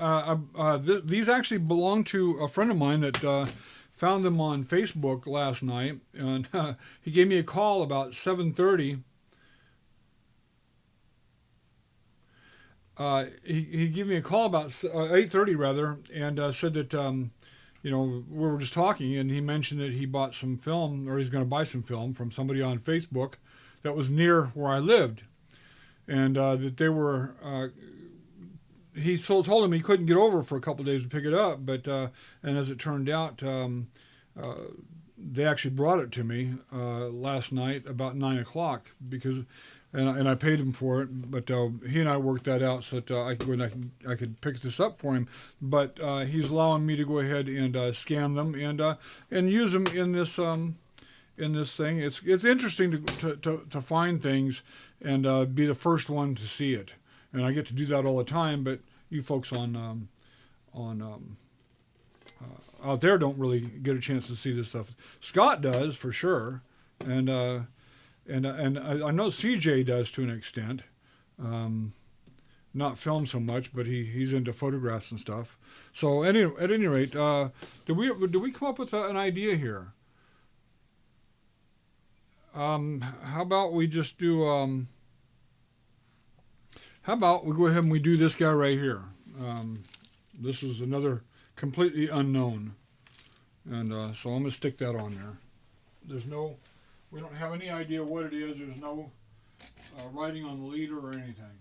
These actually belong to a friend of mine that found them on Facebook last night, and he gave me a call about 7:30. He gave me a call about 8:30 rather, and said that we were just talking, and he mentioned that he bought some film, or he's going to buy some film from somebody on Facebook that was near where I lived, and that they were. He told him he couldn't get over for a couple of days to pick it up, but and as it turned out, they actually brought it to me last night about 9 o'clock and I paid him for it, but he and I worked that out so that I could pick this up for him. But he's allowing me to go ahead and scan them and use them in this thing. It's interesting to find things and be the first one to see it. and I get to do that all the time. But you folks out there don't really get a chance to see this stuff. Scott does for sure, and I know CJ does to an extent. Not film so much, but he's into photographs and stuff. So at any rate, did we come up with an idea here? How about we just do? How about we go ahead and we do this guy right here? This is another completely unknown, and so I'm gonna stick that on there. We don't have any idea what it is. There's no writing on the leader or anything.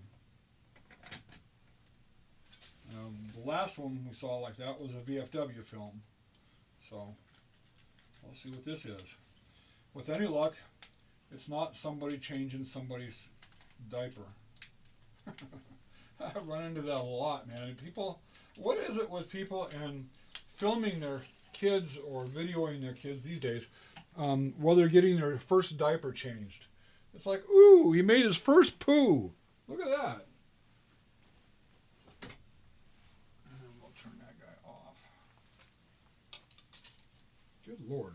The last one we saw like that was a VFW film. So let's see what this is. With any luck, it's not somebody changing somebody's diaper. I run into that a lot, man. And people, what is it with people and filming their kids or videoing their kids these days while they're getting their first diaper changed? It's like, ooh, he made his first poo. Look at that. And we'll turn that guy off. Good Lord.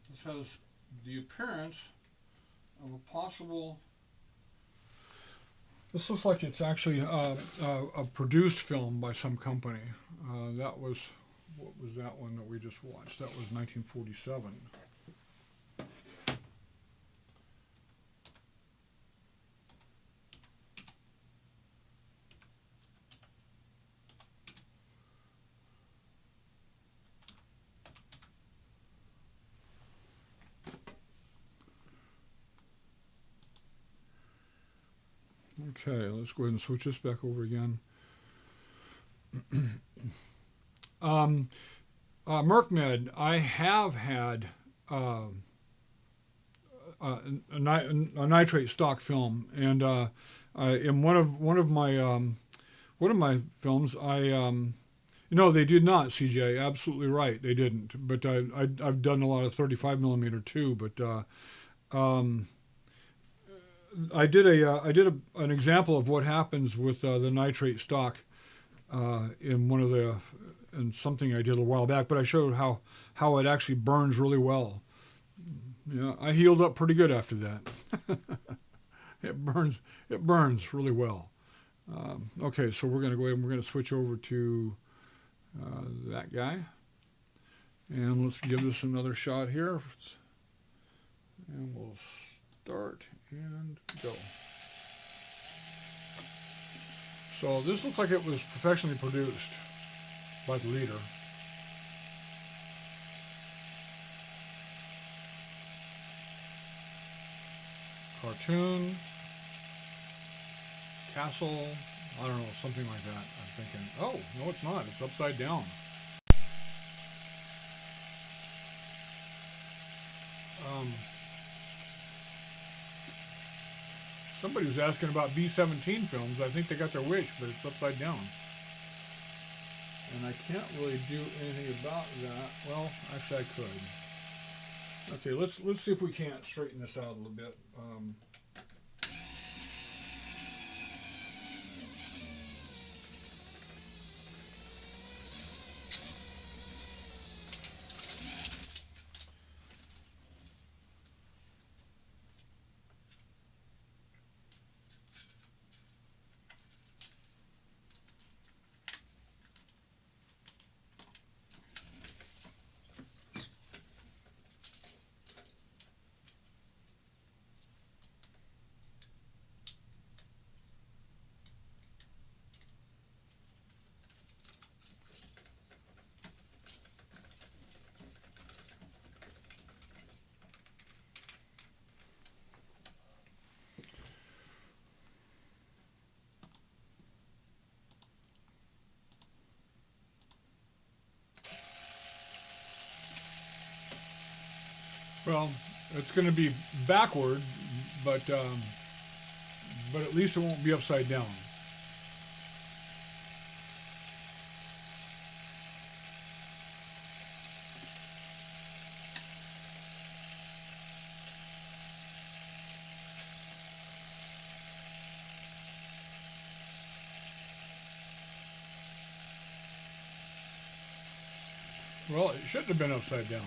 This has the appearance of a possible. This looks like it's actually a produced film by some company. What was that one that we just watched? That was 1947. Okay, let's go ahead and switch this back over again. Mercmed, I have had a nitrate stock film, and in one of my films, no, they did not. CJ, absolutely right, they didn't. But I've done a lot of 35 millimeter too, but. I did an example of what happens with the nitrate stock in something I did a while back, but I showed how it actually burns really well. Yeah, I healed up pretty good after that. It burns really well. Okay, so we're going to go ahead and we're going to switch over to that guy, and let's give this another shot here, and we'll start. And go. So this looks like it was professionally produced by the leader. Cartoon, castle, I don't know, something like that. I'm thinking, oh, no it's not, it's upside down. Somebody was asking about B-17 films. I think they got their wish, but it's upside down. And I can't really do anything about that. Well, actually I could. Okay, let's see if we can't straighten this out a little bit. Well, it's going to be backward, but at least it won't be upside down. Well, it shouldn't have been upside down.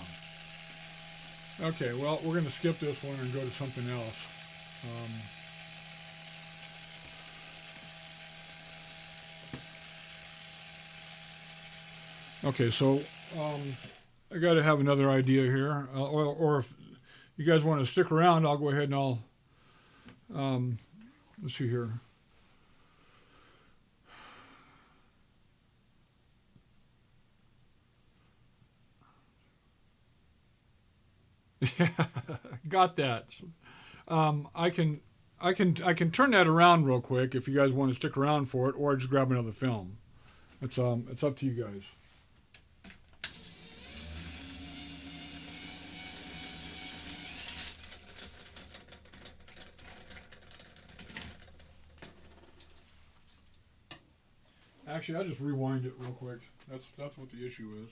Okay, well, we're going to skip this one and go to something else. Okay, so I got to have another idea here. Or if you guys want to stick around, I'll go ahead and I'll, let's see here. Yeah, got that. I can turn that around real quick if you guys want to stick around for it, or just grab another film. It's up to you guys. Actually, I'll just rewind it real quick. That's what the issue is.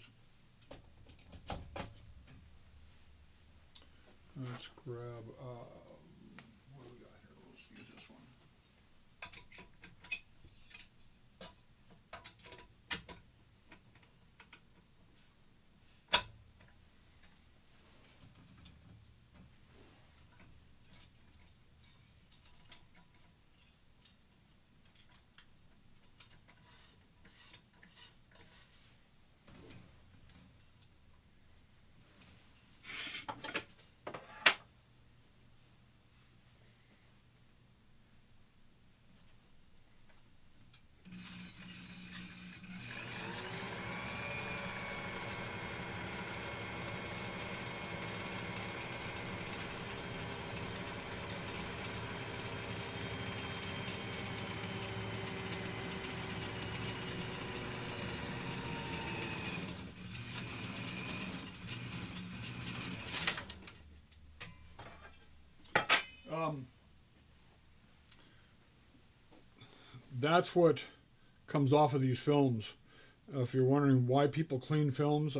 Let's grab. What do we got here? Let's use this one. That's what comes off of these films. If you're wondering why people clean films,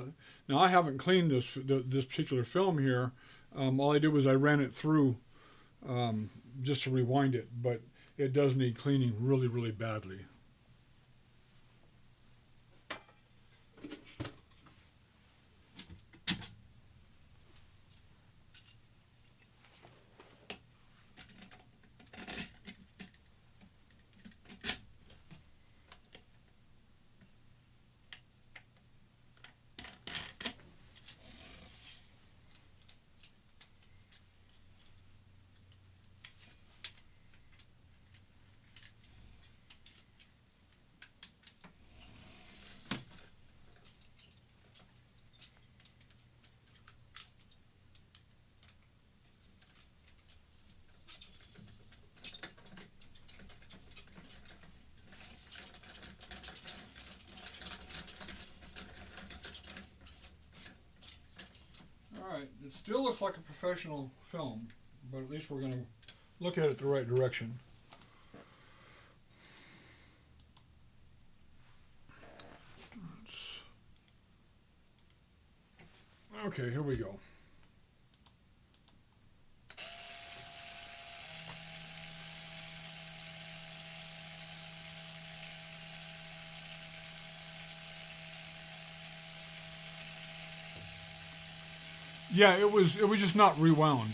now I haven't cleaned this particular film here. All I did was I ran it through just to rewind it, but it does need cleaning really, really badly. Alright, it still looks like a professional film, but at least we're going to look at it the right direction. Okay, here we go. Yeah, it was just not rewound.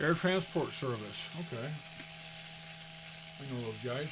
Air Transport Service. Okay. I know those guys.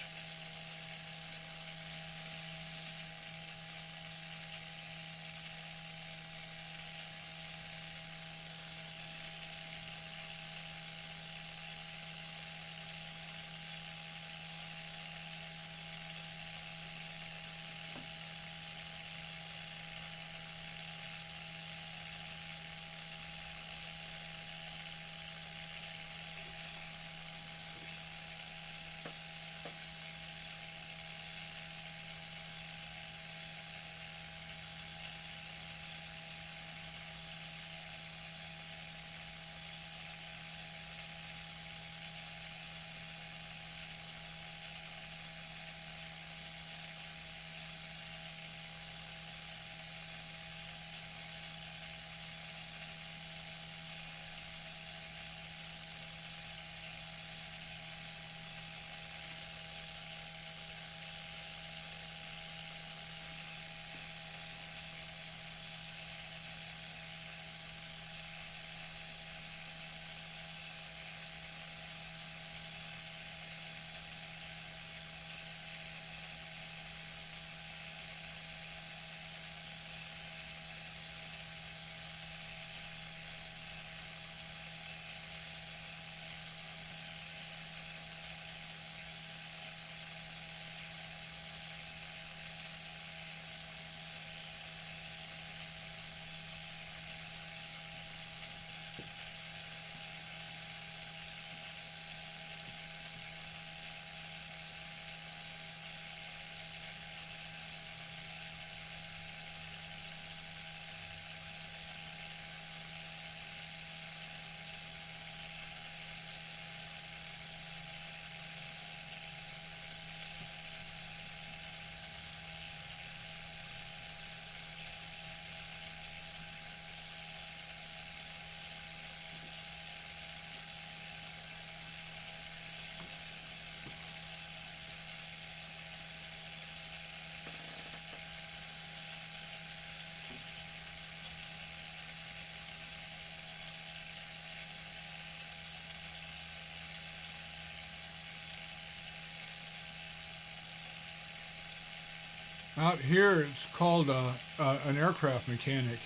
Out here, it's called an aircraft mechanic.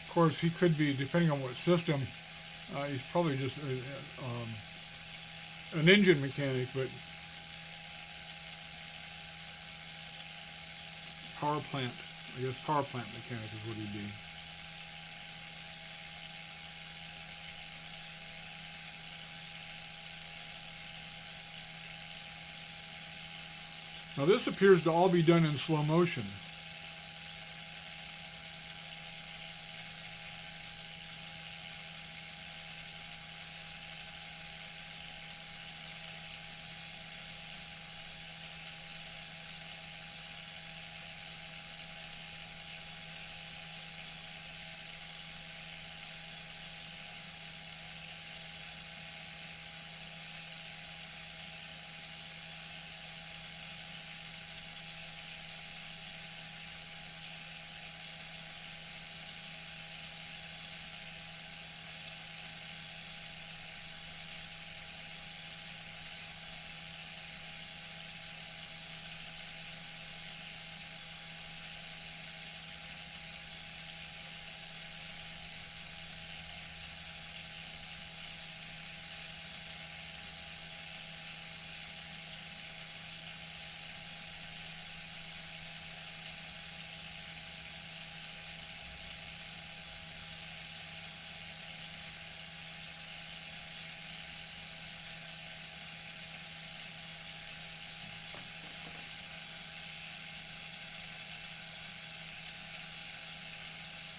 Of course, he could be, depending on what system, he's probably just an engine mechanic, but power plant, I guess power plant mechanic is what he'd be. Now this appears to all be done in slow motion.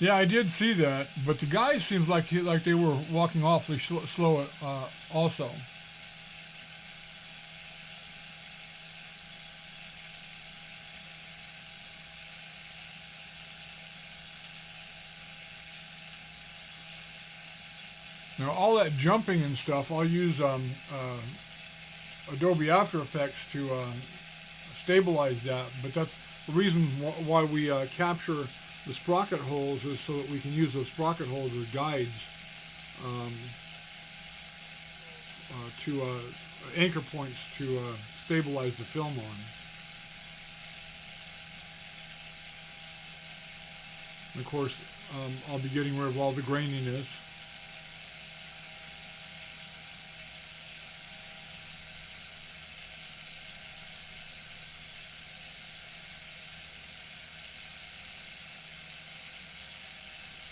Yeah, I did see that, but the guy seems like they were walking awfully slow also. Now all that jumping and stuff, I'll use Adobe After Effects to stabilize that, but that's the reason why we capture the sprocket holes, is so that we can use those sprocket holes as guides to anchor points to stabilize the film on. And of course, I'll be getting rid of all the graininess.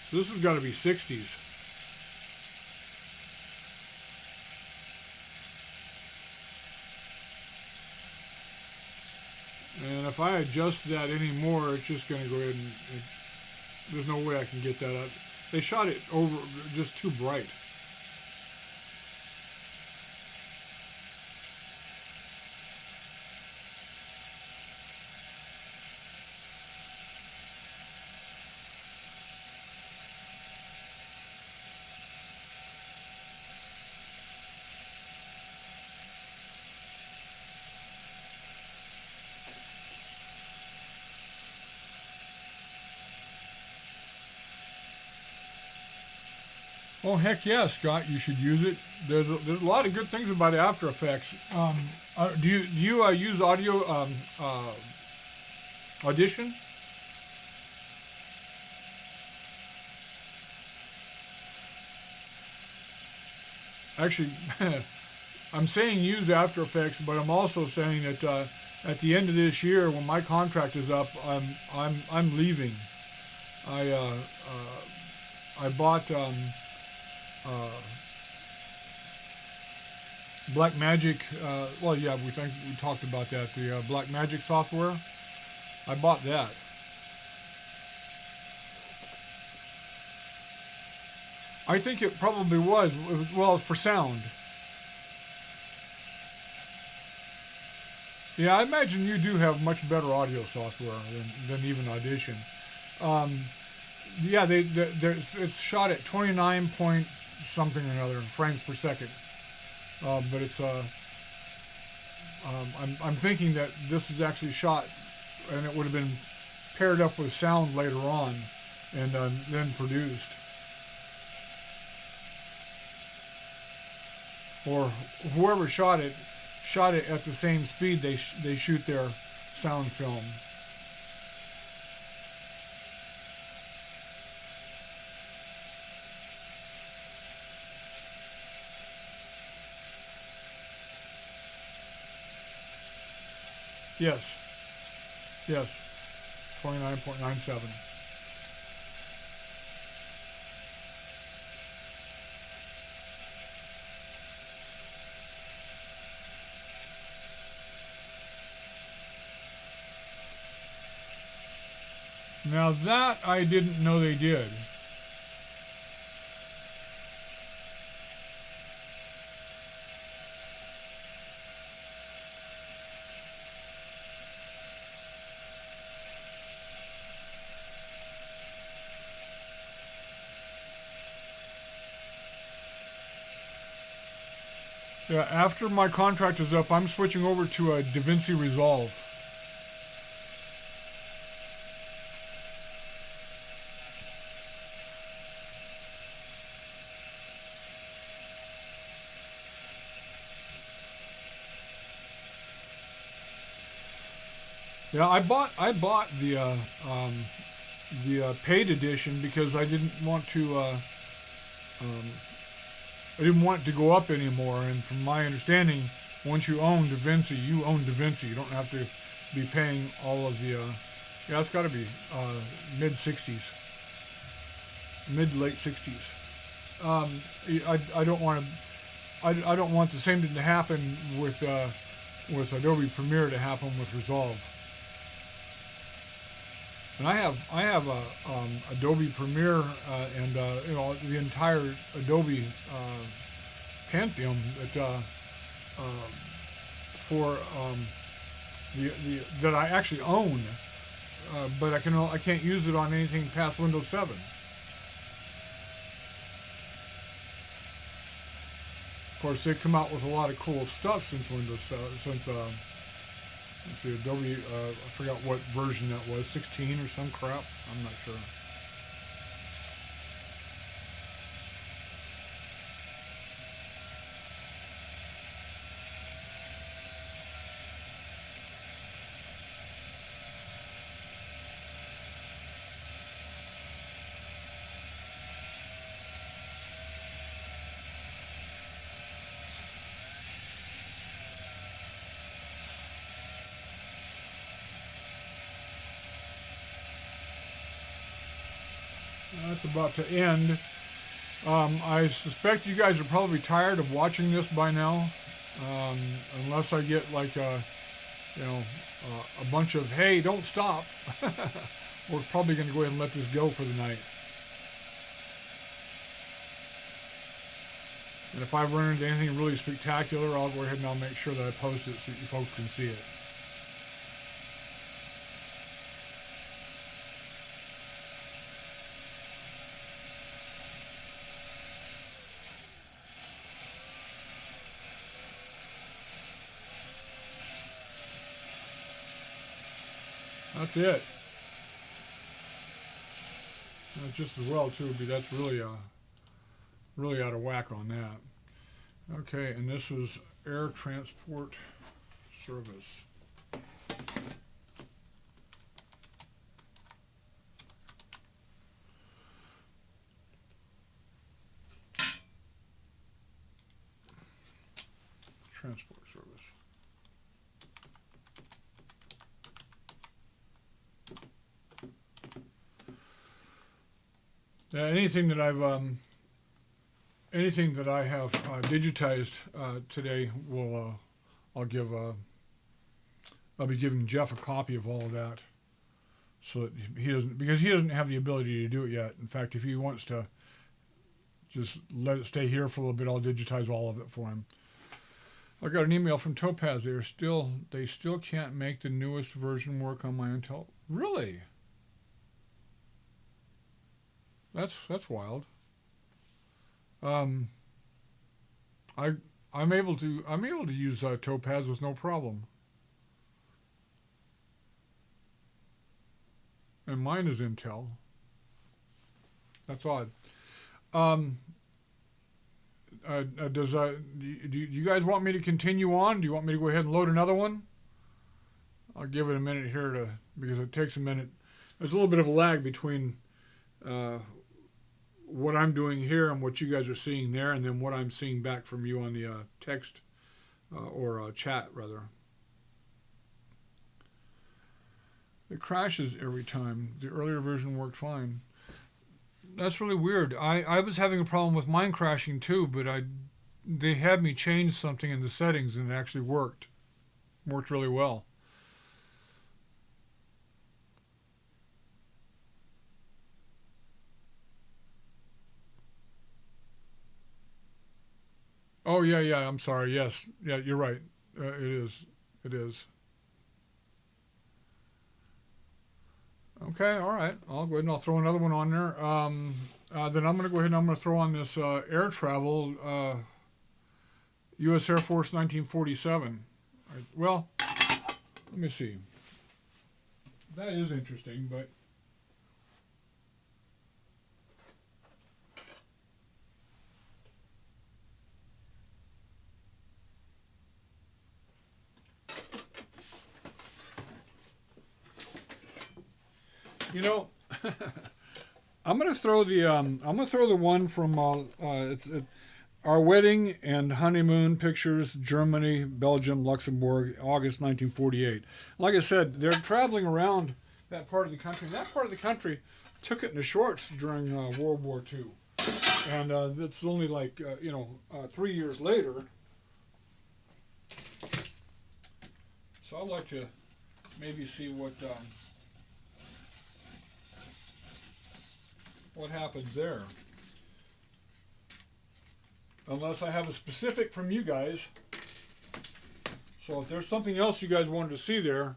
So this has got to be 60s. And if I adjust that anymore, it's just going to go ahead and there's no way I can get that up. They shot it over just too bright. Oh heck yeah, Scott! You should use it. There's a lot of good things about After Effects. Do you use audio Audition? Actually, I'm saying use After Effects, but I'm also saying that at the end of this year, when my contract is up, I'm leaving. I bought. Black Magic, well, yeah, we talked about that. The Black Magic software, I bought that. I think it probably was. It was, well, for sound. Yeah, I imagine you do have much better audio software than even Audition. Yeah, it's shot at 29 point something or another frames per second. But it's I'm thinking that this is actually shot, and it would have been paired up with sound later on, and then produced. or whoever shot it at the same speed they shoot their sound film. Yes. Yes. 29.97. Now that I didn't know they did. Yeah, after my contract is up, I'm switching over to a DaVinci Resolve. Yeah, I bought the paid edition because I didn't want to I didn't want it to go up anymore. And from my understanding, once you own DaVinci, you own DaVinci. You don't have to be paying all of the. Yeah, it's got to be mid '60s, mid late '60s. I don't want to. I don't want the same thing to happen with Adobe Premiere to happen with Resolve. And I have a Adobe Premiere and the entire Adobe pantheon that for that I actually own, but I can't use it on anything past Windows 7. Of course, they've come out with a lot of cool stuff since Windows since. Let's see, Adobe, I forgot what version that was, 16 or some crap, I'm not sure. That's about to end. I suspect you guys are probably tired of watching this by now, unless I get like a bunch of hey, don't stop. We're probably going to go ahead and let this go for the night. And if I run into anything really spectacular, I'll go ahead and I'll make sure that I post it so you folks can see it. That's it. Just as well too, but that's really out of whack on that. Okay, and this is air transport service. Transport service. Anything that I have digitized today I'll be giving Jeff a copy of all of that, so that he doesn't have the ability to do it yet. In fact, if he wants to just let it stay here for a little bit, I'll digitize all of it for him. I got an email from Topaz. They still can't make the newest version work on my Intel. Really? That's wild. I'm able to use Topaz with no problem, and mine is Intel. That's odd. do you guys want me to continue on? Do you want me to go ahead and load another one? I'll give it a minute here because it takes a minute. There's a little bit of a lag between what I'm doing here and what you guys are seeing there, and then what I'm seeing back from you on the text or chat, rather. It crashes every time. The earlier version worked fine. That's really weird. I was having a problem with mine crashing too, but they had me change something in the settings and it actually worked. Worked really well. Oh, yeah, I'm sorry. Yes. Yeah, you're right. It is. It is. Okay, all right. I'll go ahead and I'll throw another one on there. Then I'm going to go ahead and I'm going to throw on this air travel U.S. Air Force 1947. Well, let me see. That is interesting, but you know, I'm gonna throw the one from our wedding and honeymoon pictures, Germany, Belgium, Luxembourg, August 1948. Like I said, they're traveling around that part of the country. And that part of the country took it in the shorts during World War II, and it's only like 3 years later. So I'd like to maybe see what happens there. Unless I have a specific from you guys. So if there's something else you guys wanted to see there.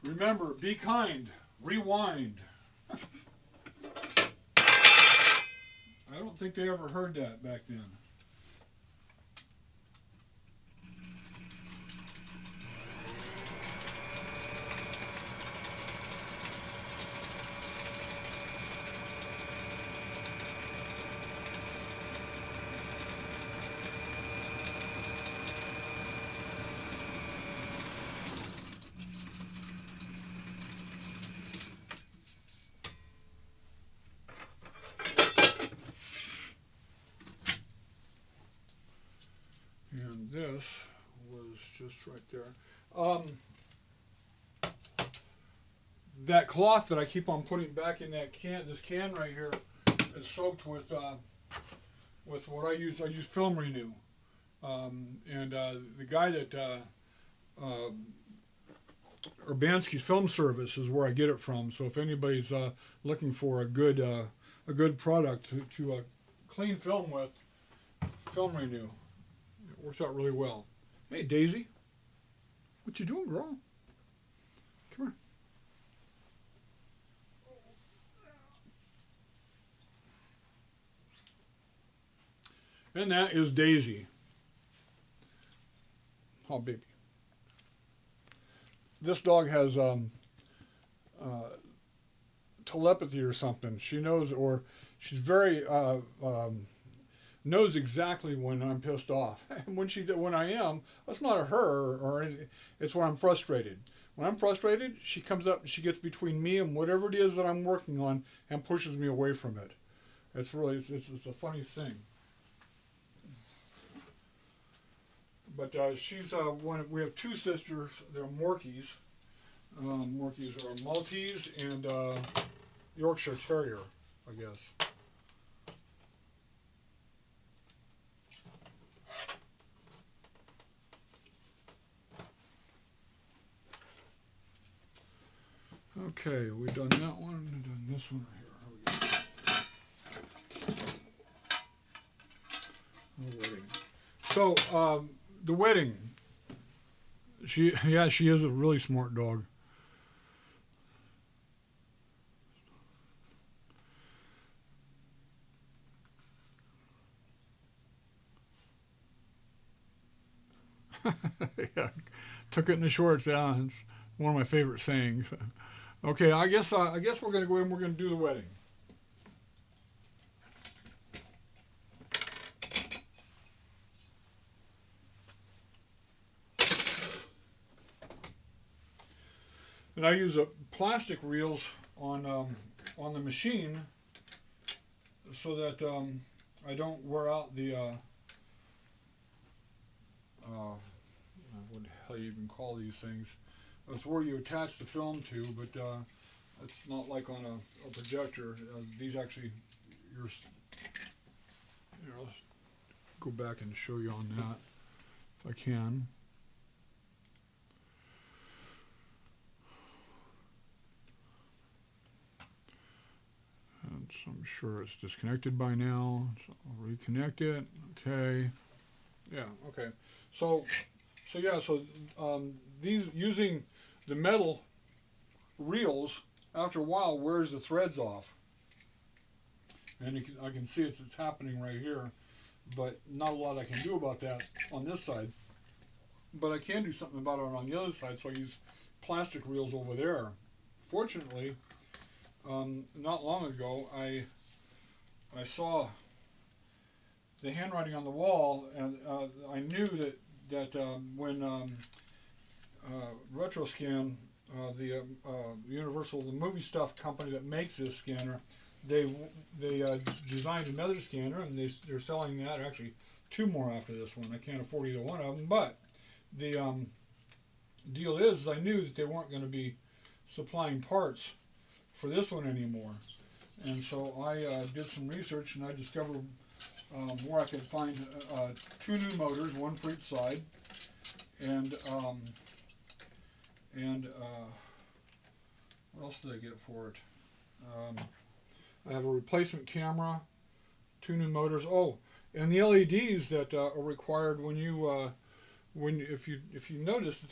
Remember, be kind. Rewind. I don't think they ever heard that back then. And this was just right there. That cloth that I keep on putting back in that can, this can right here, is soaked with what I use. I use Film Renew, and the guy that Urbanski's Film Service is where I get it from. So if anybody's looking for a good product to clean film with, Film Renew. It works out really well. Hey, Daisy. What you doing, girl? Come here. And that is Daisy. Oh, baby. This dog has telepathy or something. She knows, or she's very knows exactly when I'm pissed off. And when I am, that's not a her or anything. It's when I'm frustrated. When I'm frustrated, she comes up and she gets between me and whatever it is that I'm working on and pushes me away from it. It's really it's a funny thing. But she's we have two sisters. They're Morkies. Morkies are Maltese and Yorkshire Terrier, I guess. Okay, we've done that one. We've done this one right here. The wedding. So the wedding. She is a really smart dog. Yeah, took it in the shorts. Yeah, it's one of my favorite sayings. Okay, I guess we're gonna go in. We're gonna do the wedding. And I use plastic reels on the machine so that I don't wear out the what the hell you even call these things. It's where you attach the film to, but it's not like on a projector. These actually, you're, let's go back and show you on that if I can. And so I'm sure it's disconnected by now. So I'll reconnect it. Okay. Yeah. Okay. So yeah. So these using the metal reels after a while wears the threads off, and I can see it's happening right here, but not a lot I can do about that on this side. But I can do something about it on the other side. So I use plastic reels over there. Fortunately, not long ago I saw the handwriting on the wall, and I knew that when RetroScan, the Universal, the movie stuff company that makes this scanner, they designed another scanner, and they're selling that, actually two more after this one. I can't afford either one of them, but the deal is I knew that they weren't going to be supplying parts for this one anymore, and so I did some research, and I discovered where I could find two new motors, one for each side, and what else did I get for it? I have a replacement camera, two new motors. Oh, and the LEDs that are required when you if you notice that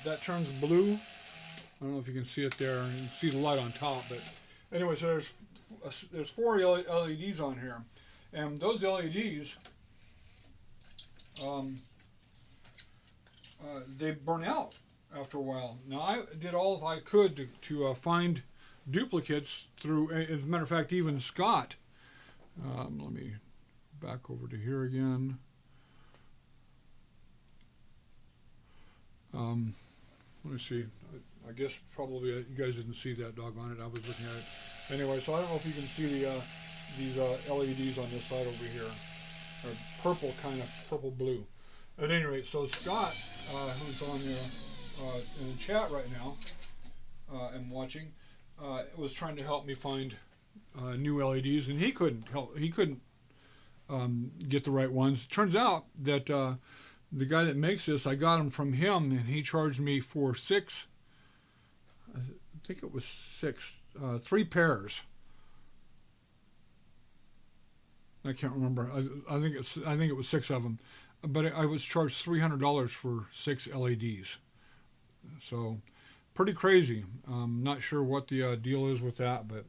that turns blue. I don't know if you can see it there. You can see the light on top, but anyway, so there's four LEDs on here, and those LEDs they burn out after a while. Now I did all I could to find duplicates through. As a matter of fact, even Scott. Let me back over to here again. Let me see. I guess probably you guys didn't see that, doggone it. I was looking at it. Anyway, so I don't know if you can see these LEDs on this side over here. Or purple, kind of purple-blue. At any rate, so Scott, who's on in the chat right now and watching, was trying to help me find new LEDs, and he couldn't get the right ones. Turns out that the guy that makes this, I got them from him, and he charged me for six. I think it was six, 3 pairs. I can't remember. I think it was 6 of them, but I was charged $300 for 6 LEDs. So, pretty crazy. Not sure what the deal is with that, but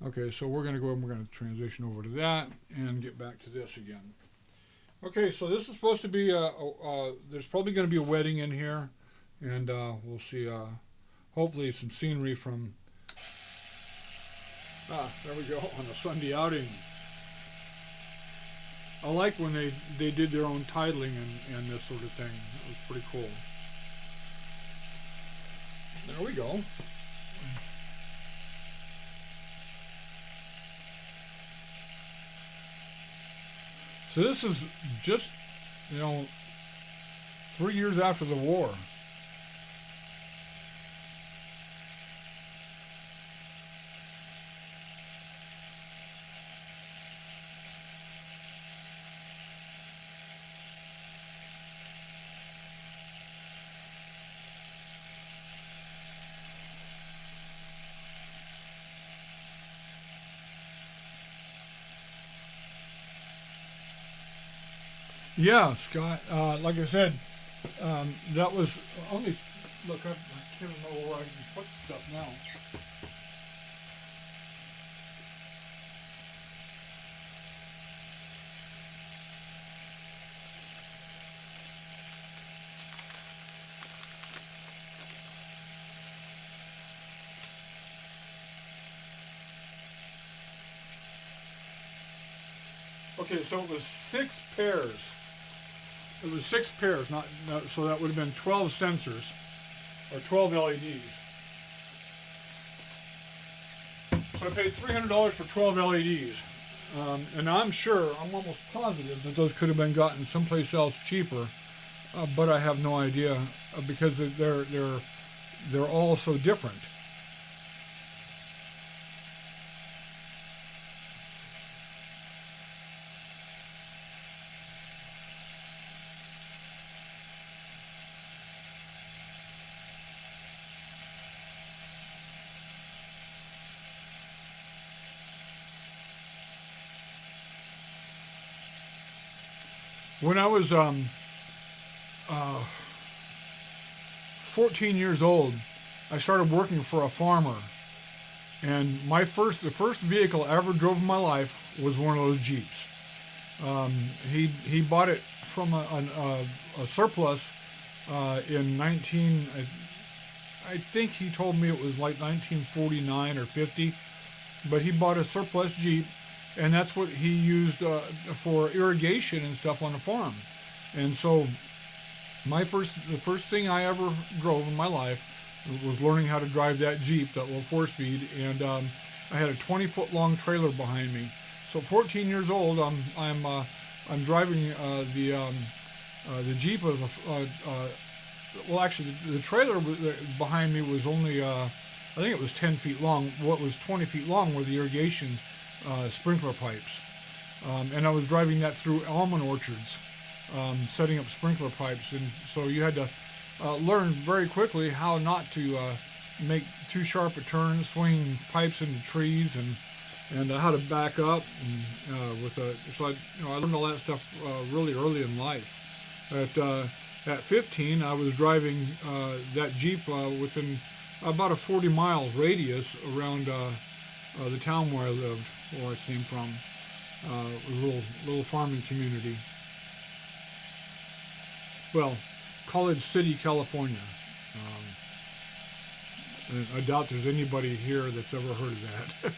okay. So we're gonna go and we're gonna transition over to that and get back to this again. Okay, so this is supposed to be there's probably going to be a wedding in here, and we'll see. Hopefully, some scenery from. There we go on a Sunday outing. I like when they did their own titling and this sort of thing. It was pretty cool. There we go. So this is just, 3 years after the war. Yeah, Scott. Like I said, that was only. Look, I can't remember where I can put stuff now. Okay, so it was 6 pairs. It was 6 pairs, so that would have been 12 sensors, or 12 LEDs. So I paid $300 for 12 LEDs. And I'm almost positive that those could have been gotten someplace else cheaper, but I have no idea because they're all so different. When I was 14 years old, I started working for a farmer, and the first vehicle I ever drove in my life was one of those Jeeps. He bought it from a surplus in 19. I think he told me it was like 1949 or 50, but he bought a surplus Jeep, and that's what he used for irrigation and stuff on the farm. And so the first thing I ever drove in my life was learning how to drive that Jeep, that little 4-speed, and I had a 20-foot long trailer behind me. So 14 years old, I'm driving the Jeep of well, actually, the trailer behind me was only I think it was 10 feet long. What was 20 feet long were the irrigation sprinkler pipes, and I was driving that through almond orchards, setting up sprinkler pipes, and so you had to learn very quickly how not to make too sharp a turn, swinging pipes into trees, and how to back up, and I learned all that stuff really early in life. At 15, I was driving that Jeep within about a 40-mile radius around the town where I lived, where I came from, a little farming community. Well, College City, California. And I doubt there's anybody here that's ever heard of that.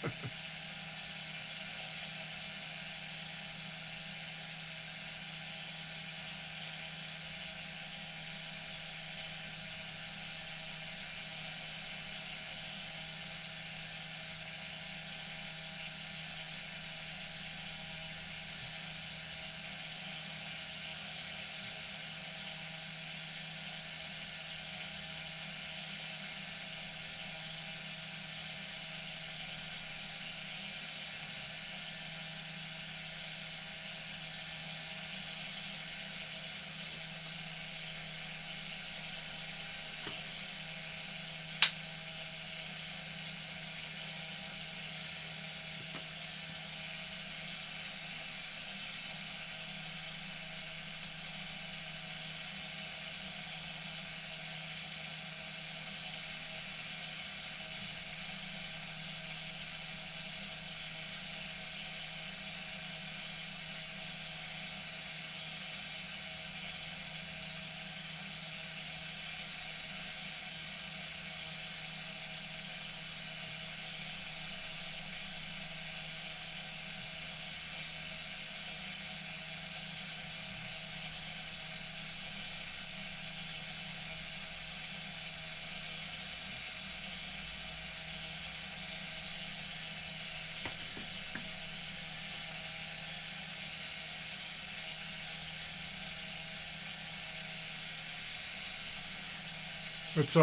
It's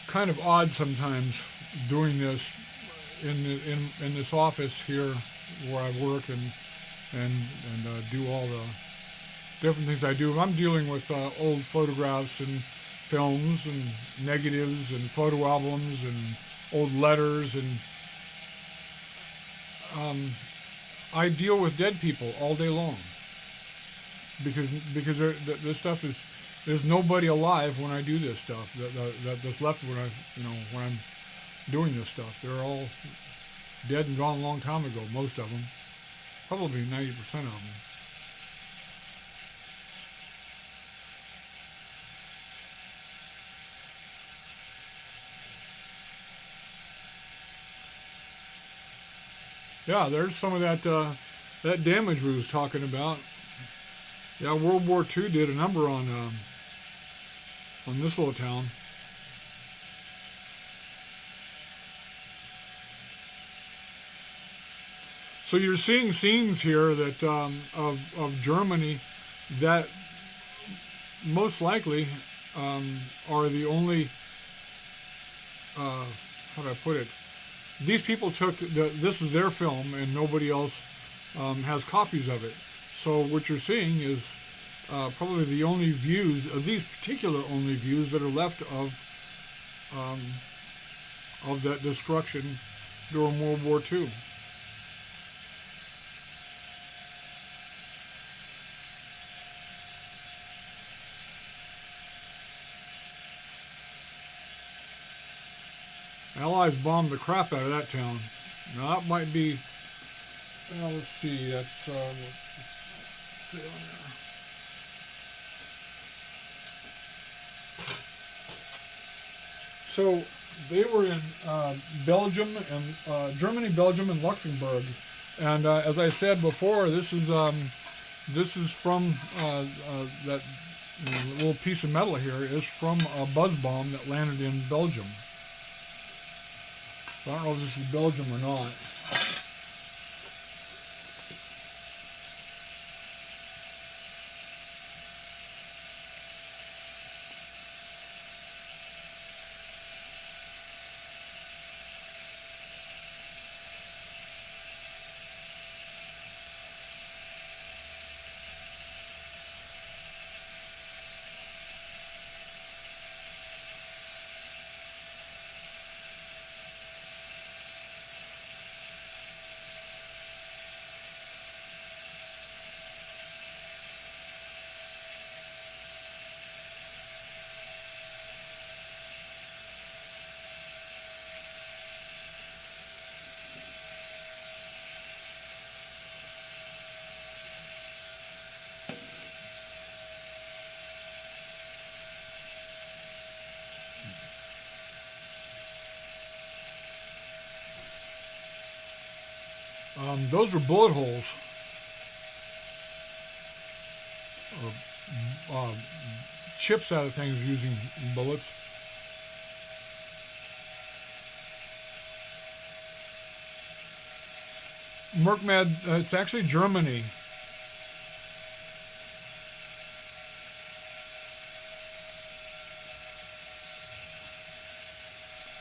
kind of odd sometimes doing this in this office here where I work and do all the different things I do. I'm dealing with old photographs and films and negatives and photo albums and old letters, and I deal with dead people all day long because this stuff is. There's nobody alive when I do this stuff that's left when when I'm doing this stuff. They're all dead and gone a long time ago, most of them. Probably 90% of them. Yeah, there's some of that that damage we was talking about. Yeah, World War II did a number on this little town. So you're seeing scenes here that of Germany that most likely are the only, how do I put it? These people took, this is their film and nobody else has copies of it. So what you're seeing is probably the only views, these particular only views that are left of that destruction during World War II. Allies bombed the crap out of that town. Now that might be, well, let's see, that's, so they were in Belgium and Germany, Belgium, and Luxembourg, and as I said before, this is from that little piece of metal here is from a buzz bomb that landed in Belgium. I don't know if this is Belgium or not. Those were bullet holes, or chips out of things using bullets. Merkmed, it's actually Germany.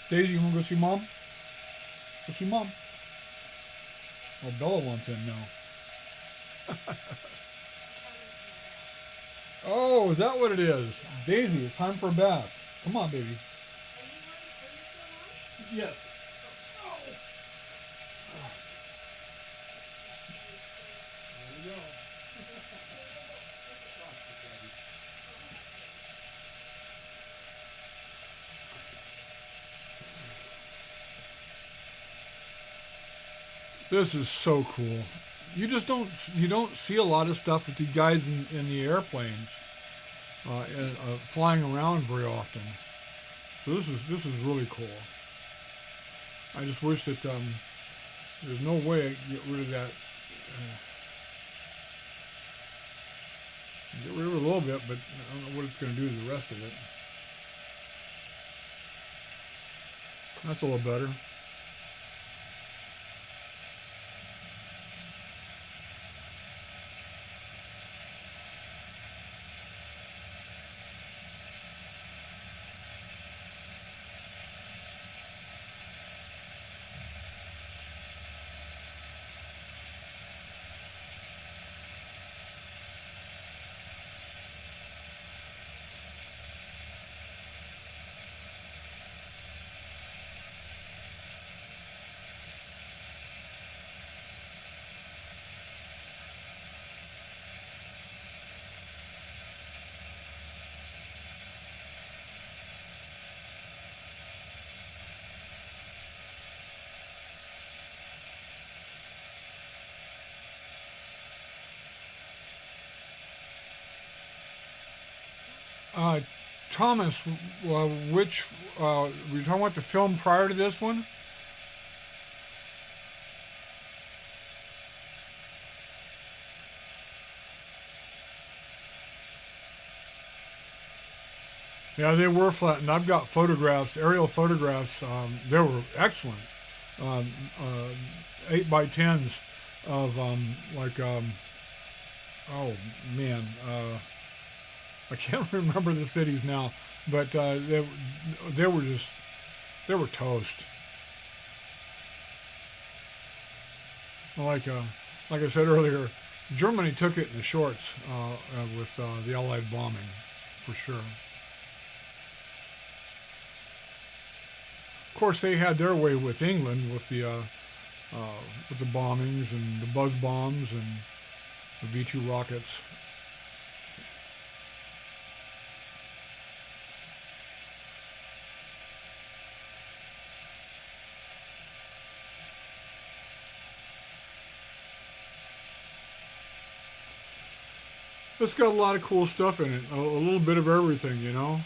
Daisy, you want to go see Mom? Go see Mom. Oh, Bella wants in now. Oh, is that what it is? Daisy, it's time for a bath. Come on, baby. Yes. Oh. There we go. This is so cool. You just don't see a lot of stuff with the guys in the airplanes flying around very often. So this is really cool. I just wish that there's no way I could get rid of that. Get rid of it a little bit, but I don't know what it's going to do to the rest of it. That's a little better. Thomas, which were you talking about the film prior to this one? Yeah, they were flattened. I've got photographs, aerial photographs. They were excellent. Um, uh, 8x10s of oh man, I can't remember the cities now, but they were just they were toast. Like like I said earlier, Germany took it in the shorts with the Allied bombing, for sure. Of course, they had their way with England with the bombings and the buzz bombs and the V-2 rockets. It's got a lot of cool stuff in it. A little bit of everything, you know.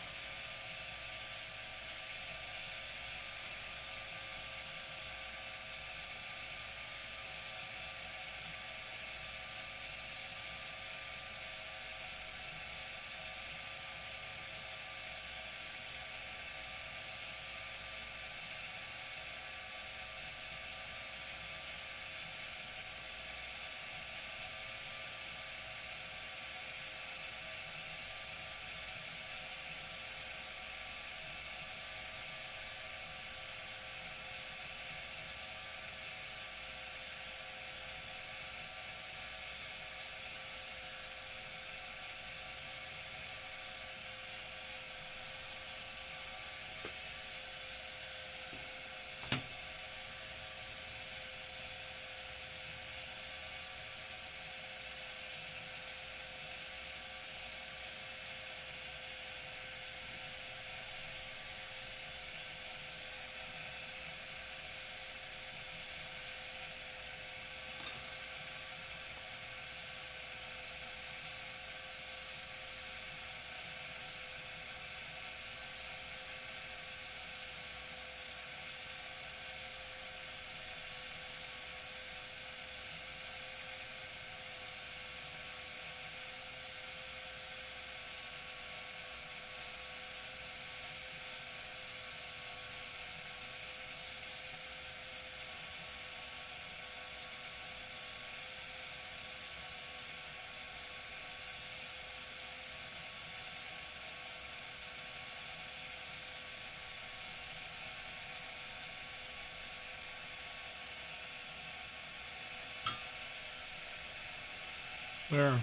There.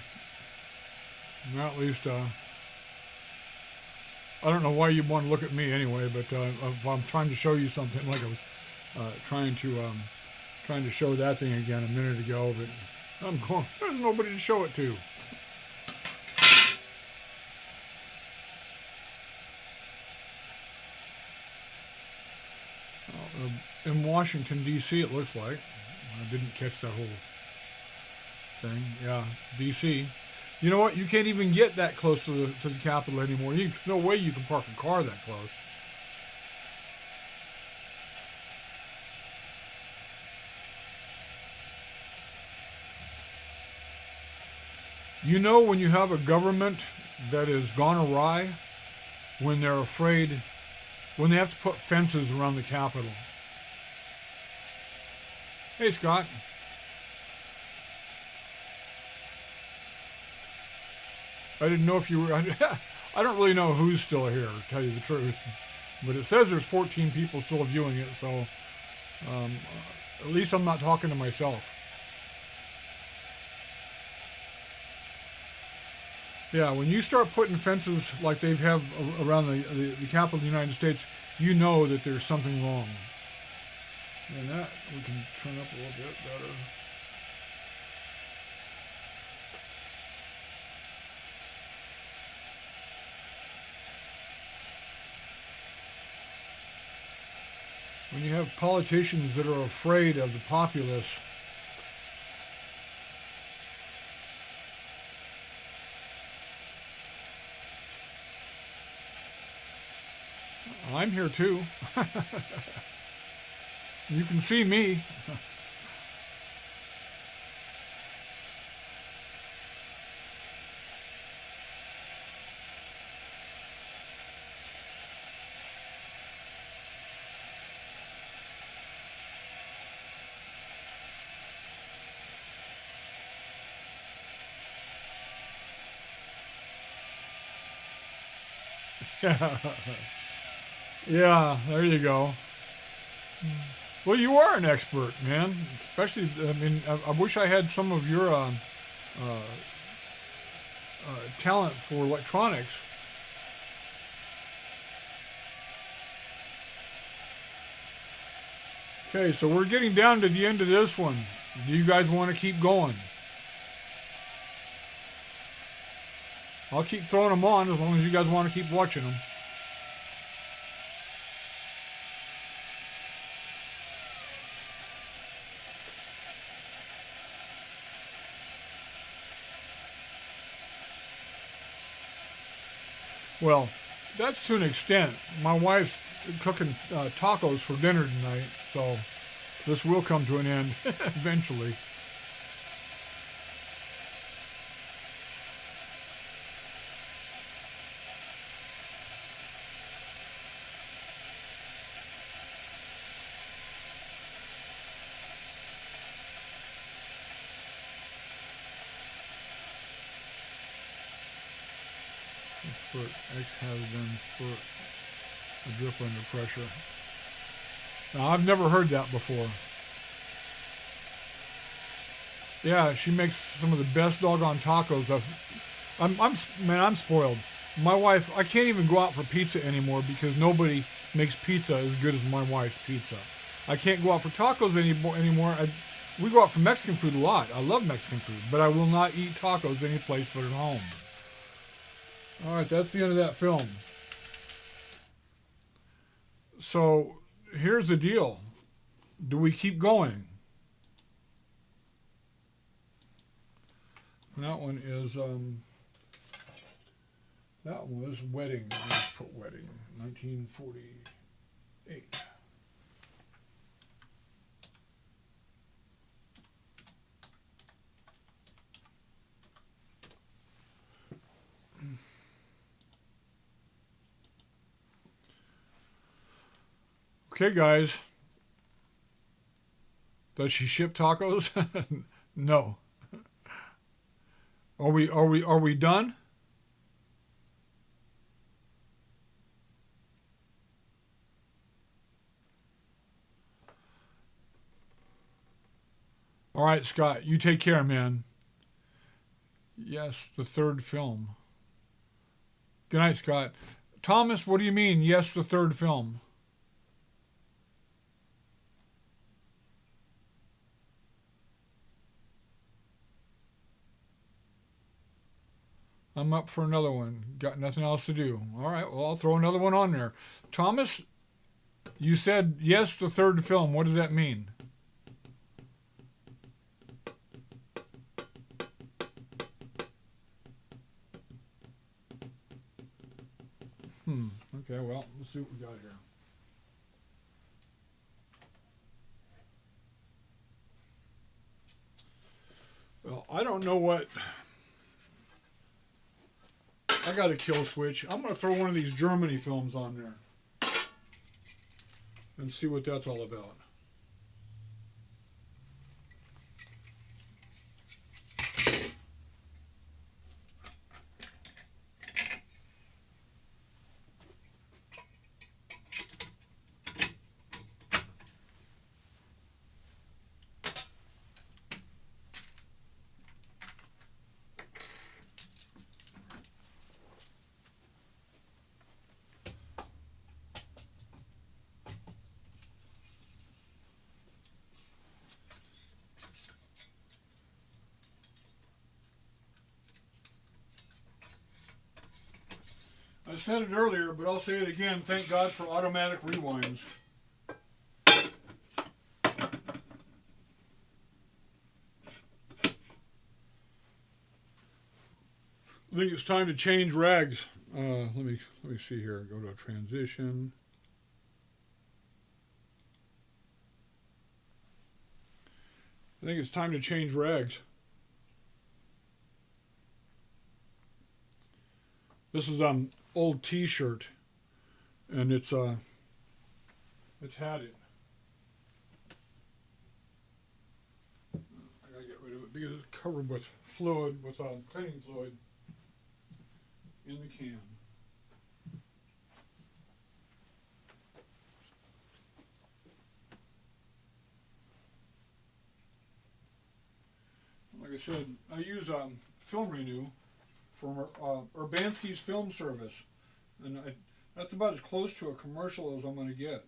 Now at least, I don't know why you want to look at me anyway, but if I'm trying to show you something, like I was trying to show that thing again a minute ago, but I'm going. There's nobody to show it to. In Washington D.C., it looks like. I didn't catch that whole thing. Yeah, D.C. You know what? You can't even get that close to the Capitol anymore. No way you can park a car that close. You know when you have a government that has gone awry, when they're afraid, when they have to put fences around the Capitol. Hey, Scott. I didn't know if you were. I don't really know who's still here, to tell you the truth. But it says there's 14 people still viewing it, so at least I'm not talking to myself. Yeah, when you start putting fences like they have around the capital of the United States, you know that there's something wrong. And that we can turn up a little bit better. When you have politicians that are afraid of the populace, I'm here too. You can see me. Yeah, there you go. Well, you are an expert, man. Especially, I mean, I wish I had some of your talent for electronics. Okay, so we're getting down to the end of this one. Do you guys want to keep going? I'll keep throwing them on as long as you guys want to keep watching them. Well, that's to an extent. My wife's cooking tacos for dinner tonight, so this will come to an end eventually. Spurt X has been spurt a drip under pressure. Now, I've never heard that before. Yeah, she makes some of the best doggone tacos. I'm spoiled. My wife, I can't even go out for pizza anymore because nobody makes pizza as good as my wife's pizza. I can't go out for tacos anymore. We go out for Mexican food a lot. I love Mexican food, but I will not eat tacos any place but at home. All right, that's the end of that film. So here's the deal. Do we keep going? That one is, that one was Wedding. Let's put Wedding, 1948. Okay, guys. Does she ship tacos? No. Are we done? All right, Scott, you take care, man. Yes, the third film. Good night, Scott. Thomas, what do you mean, yes, the third film? I'm up for another one. Got nothing else to do. All right, well, I'll throw another one on there. Thomas, you said, yes, the third film. What does that mean? Okay, well, let's see what we got here. Well, I don't know what... I got a kill switch. I'm going to throw one of these Germany films on there and see what that's all about. I said it earlier, but I'll say it again. Thank God for automatic rewinds. I think it's time to change rags. Let me see here. Go to a transition. I think it's time to change rags. This is old T-shirt, and it's had it. I gotta get rid of it because it's covered with fluid, with cleaning fluid in the can. I said, I use Film Renew from Urbanski's film service, and that's about as close to a commercial as I'm going to get.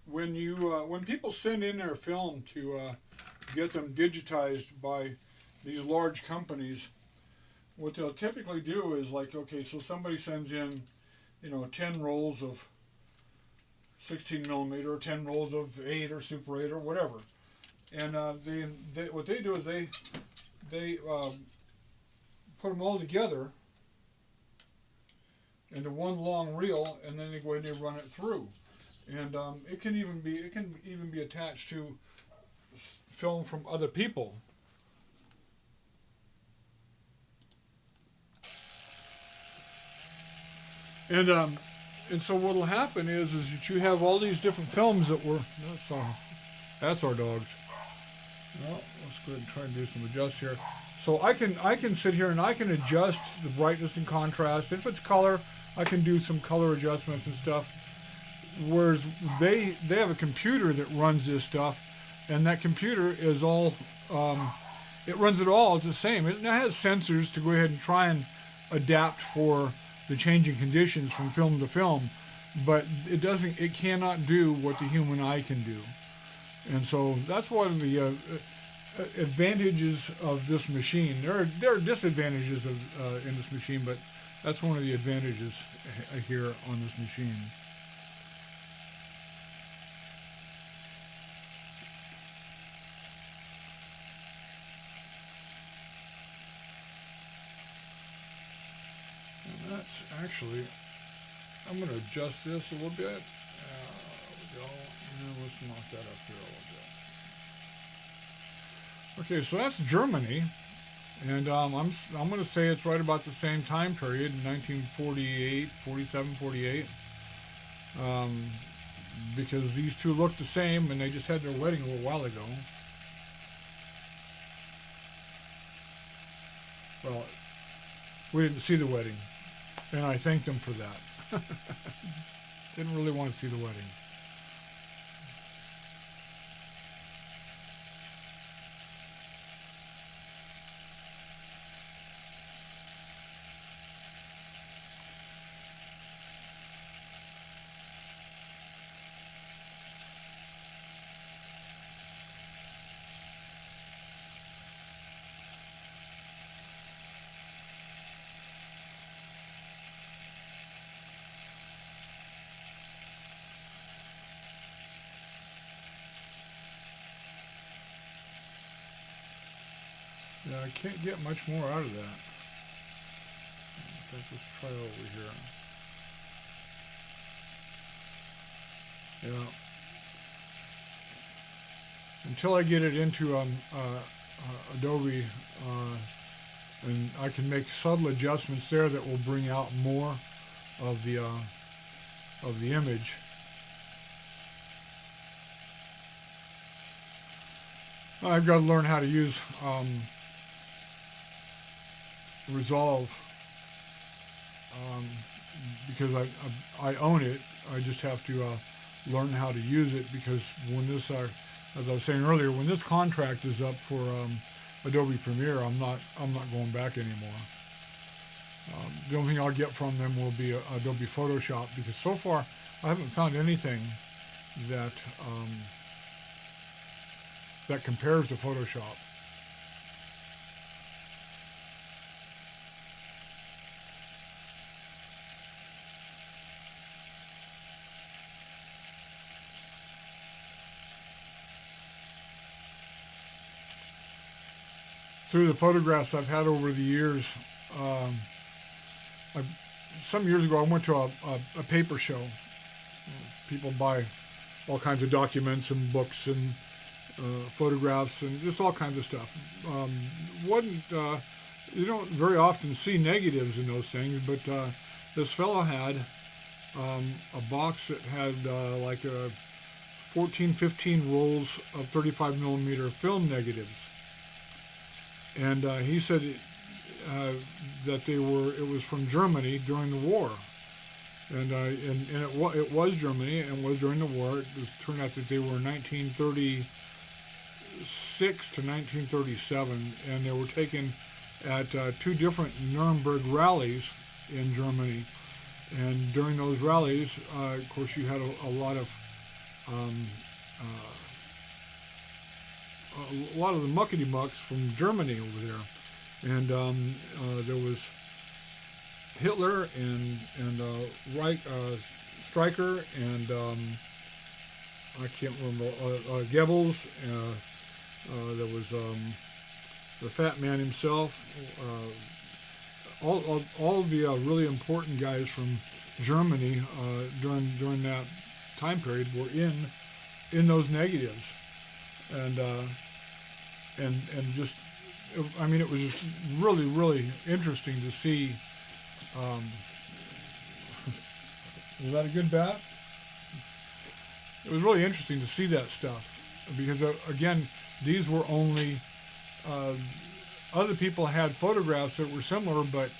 When people send in their film to get them digitized by these large companies, what they'll typically do is like, okay, so somebody sends in, 10 rolls of 16 millimeter, or 10 rolls of 8 or Super 8 or whatever, and what they do is they put them all together into one long reel, and then they go ahead and they run it through. And it can even be attached to film from other people. And so what'll happen is that you have all these different films that were that's our dogs. Well, let's go ahead and try and do some adjust here. So I can sit here and I can adjust the brightness and contrast. If it's color, I can do some color adjustments and stuff. Whereas they have a computer that runs this stuff, and that computer is all it runs it all the same. It has sensors to go ahead and try and adapt for the changing conditions from film to film, but it cannot do what the human eye can do. And so that's one of the advantages of this machine. There are disadvantages in this machine, but that's one of the advantages here on this machine. Actually, I'm going to adjust this a little bit. There we go. And let's knock that up here a little bit. Okay, so that's Germany, and I'm going to say it's right about the same time period, 1948, 47, 48, because these two look the same, and they just had their wedding a little while ago. Well, we didn't see the wedding. And I thanked them for that. Didn't really want to see the wedding. Yeah, I can't get much more out of that. In fact, let's try over here. Yeah. Until I get it into Adobe, and I can make subtle adjustments there that will bring out more of the image. I've got to learn how to use Resolve because I own it. I just have to learn how to use it because when this, as I was saying earlier, when this contract is up for Adobe Premiere, I'm not going back anymore. The only thing I'll get from them will be Adobe Photoshop because so far I haven't found anything that that compares to Photoshop. Through the photographs I've had over the years, some years ago I went to a paper show. People buy all kinds of documents and books and photographs and just all kinds of stuff. You don't very often see negatives in those things, but this fellow had a box that had like 14, 15 rolls of 35 millimeter film negatives. And he said that it was from Germany during the war. And it was Germany and was during the war. It turned out that they were 1936 to 1937, and they were taken at two different Nuremberg rallies in Germany. And during those rallies, of course, you had a lot of the muckety mucks from Germany over there, and there was Hitler and Reich, Stryker and I can't remember Goebbels. There was the Fat Man himself. All the really important guys from Germany during that time period were in those negatives, and just, I mean, it was just really, really interesting to see. Was that a good bat? It was really interesting to see that stuff because, again, these were only other people had photographs that were similar, but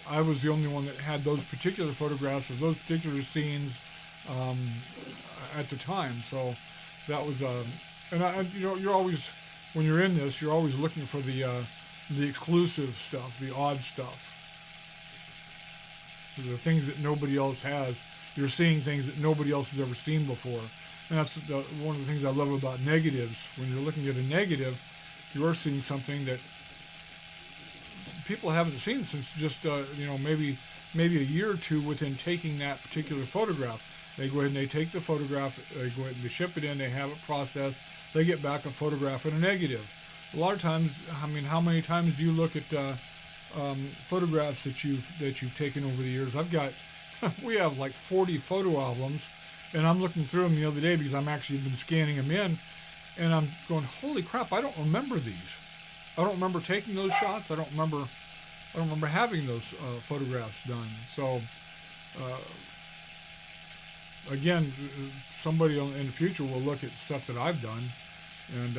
I was the only one that had those particular photographs of those particular scenes at the time. So that was you're always, when you're in this, you're always looking for the exclusive stuff, the odd stuff, the things that nobody else has. You're seeing things that nobody else has ever seen before, and that's one of the things I love about negatives. When you're looking at a negative, you are seeing something that people haven't seen since just maybe a year or two within taking that particular photograph. They go ahead and they take the photograph, they go ahead and they ship it in, they have it processed, they get back a photograph and a negative. A lot of times, I mean, how many times do you look at photographs that you've taken over the years? We have like 40 photo albums, and I'm looking through them the other day because I'm actually been scanning them in, and I'm going, holy crap, I don't remember these. I don't remember taking those shots. I don't remember having those photographs done. So again, somebody in the future will look at stuff that I've done and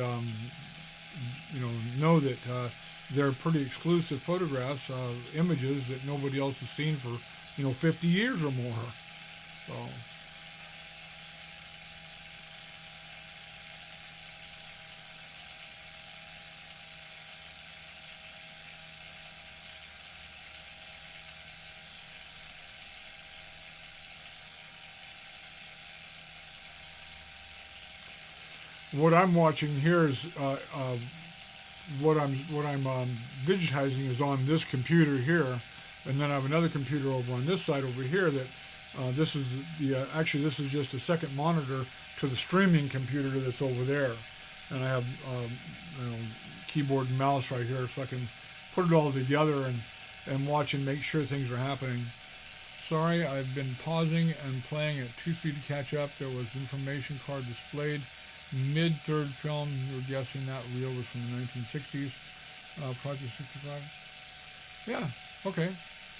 know that they're pretty exclusive photographs, images that nobody else has seen for 50 years or more. So. What I'm watching here is what I'm digitizing is on this computer here, and then I have another computer over on this side over here that this is actually this is just a second monitor to the streaming computer that's over there, and I have keyboard and mouse right here so I can put it all together and watch and make sure things are happening. Sorry, I've been pausing and playing at 2 speed to catch up. There was information card displayed. Mid-third film, we're guessing that reel was from the 1960s. Project 65. Yeah, okay,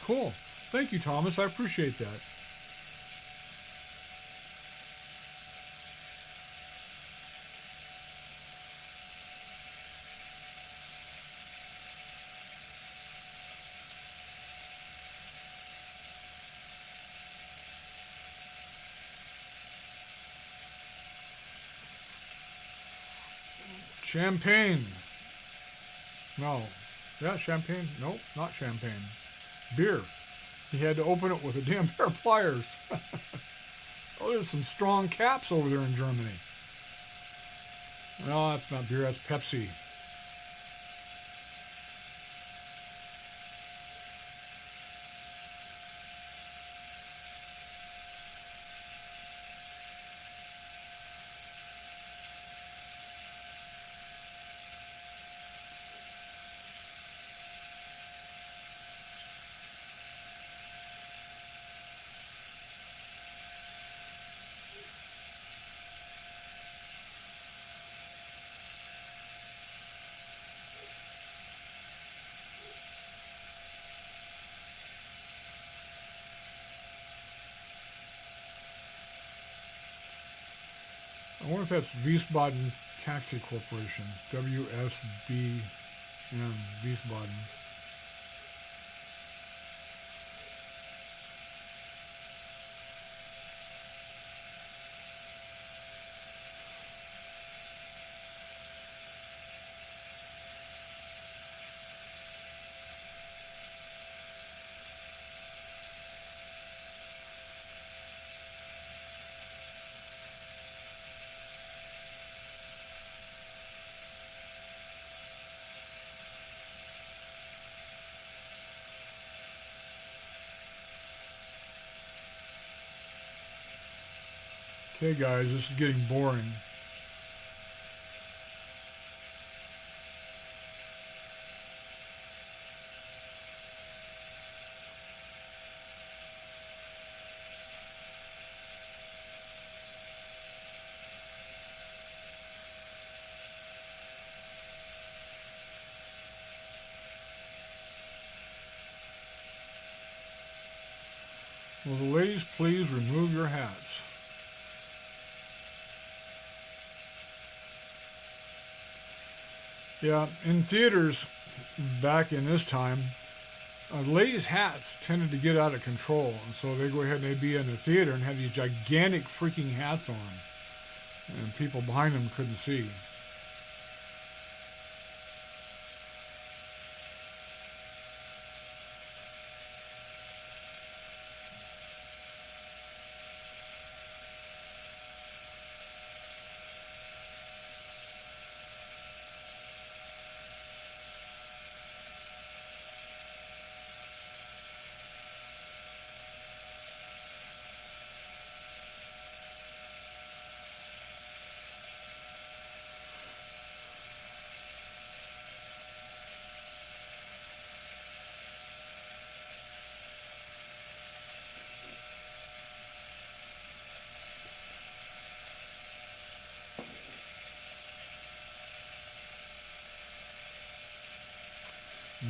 cool. Thank you, Thomas. I appreciate that. Champagne. No. Yeah, champagne. Nope, not champagne. Beer. He had to open it with a damn pair of pliers. Oh, there's some strong caps over there in Germany. No, that's not beer, that's Pepsi. I wonder if that's Wiesbaden Taxi Corporation. WSBN, Wiesbaden. Okay guys, this is getting boring. Will the ladies please remove your hats? Yeah, in theaters back in this time, ladies' hats tended to get out of control, and so they go ahead and they'd be in the theater and have these gigantic freaking hats on, and people behind them couldn't see.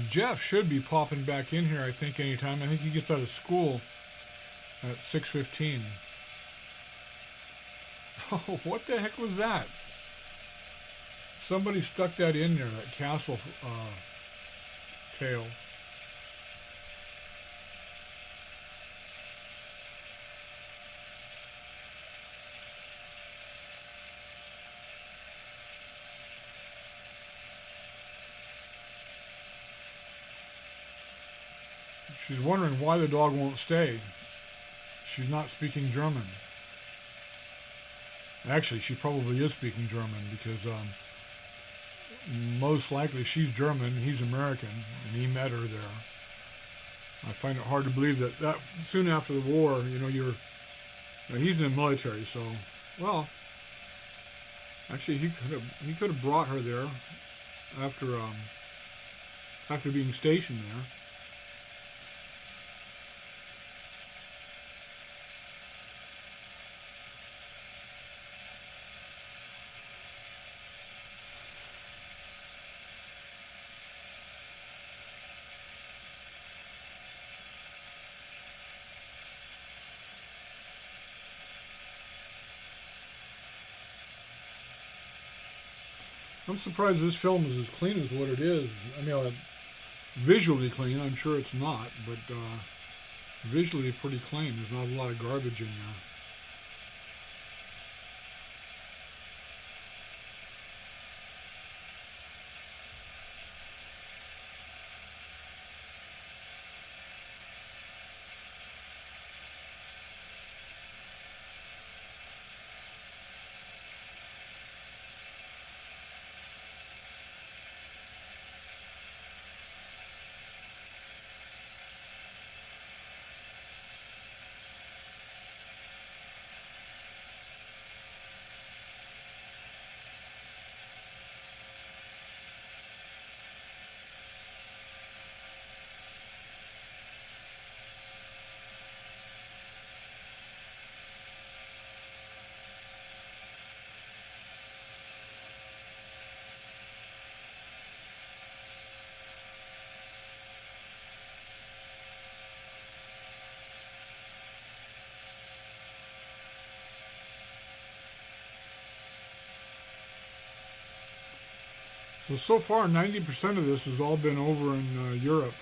Jeff should be popping back in here, I think, anytime. I think he gets out of school at 6:15. Oh, what the heck was that? Somebody stuck that in there, that castle tail. She's wondering why the dog won't stay. She's not speaking German. Actually, she probably is speaking German because most likely she's German, he's American, and he met her there. I find it hard to believe that soon after the war, he's in the military, so, well, actually he could have brought her there after being stationed there. I'm surprised this film is as clean as what it is. I mean, visually clean, I'm sure it's not, but visually pretty clean. There's not a lot of garbage in there. Well, so far, 90% of this has all been over in Europe.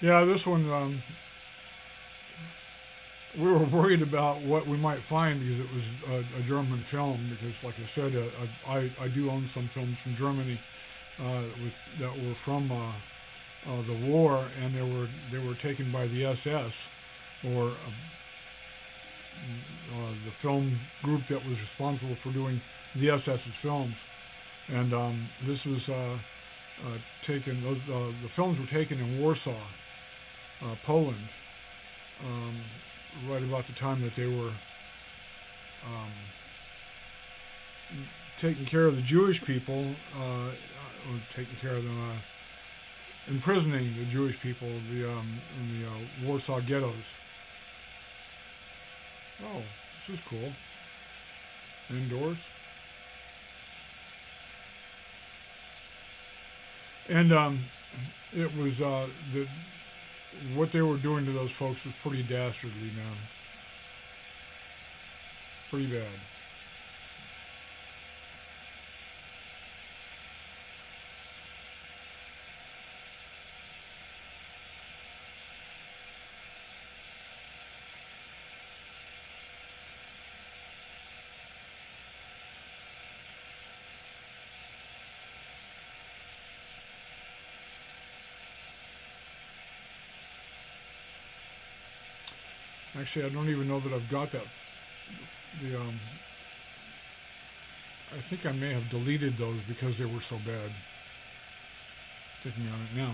Yeah, this one, we were worried about what we might find because it was a German film. Because, like I said, I do own some films from Germany that were from the war, and they were taken by the SS, or the film group that was responsible for doing the SS's films. And this was taken. The films were taken in Warsaw, Poland, right about the time that they were taking care of the Jewish people, or taking care of them, imprisoning the Jewish people in the Warsaw ghettos. Oh, this is cool. Indoors. And it was what they were doing to those folks was pretty dastardly, man. Pretty bad. Actually, I don't even know that I've got that. I think I may have deleted those because they were so bad. Thinking on it now.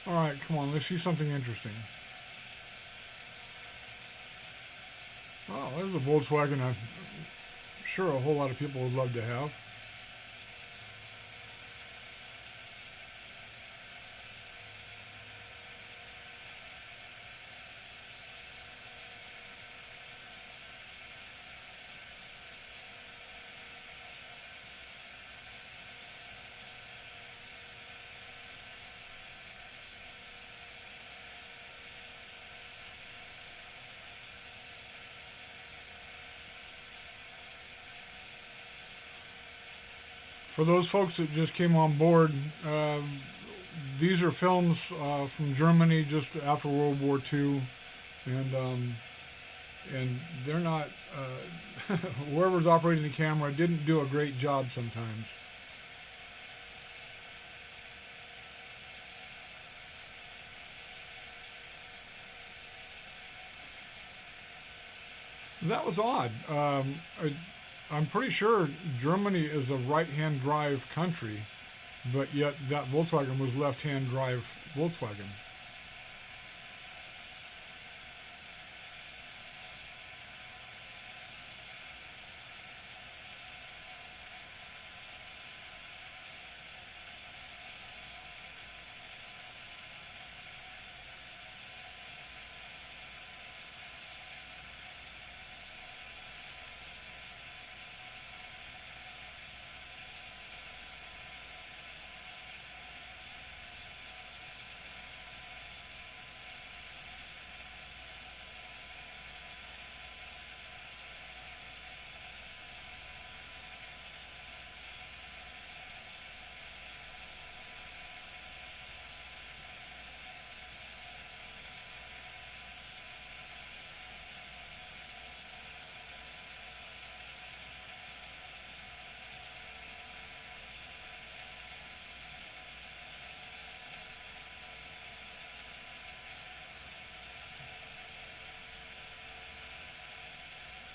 All right, come on, let's see something interesting. Oh, there's a Volkswagen I'm sure a whole lot of people would love to have. For those folks that just came on board, these are films from Germany just after World War II, and they're not. Whoever's operating the camera didn't do a great job sometimes. That was odd. I'm pretty sure Germany is a right-hand drive country, but yet that Volkswagen was left-hand drive Volkswagen.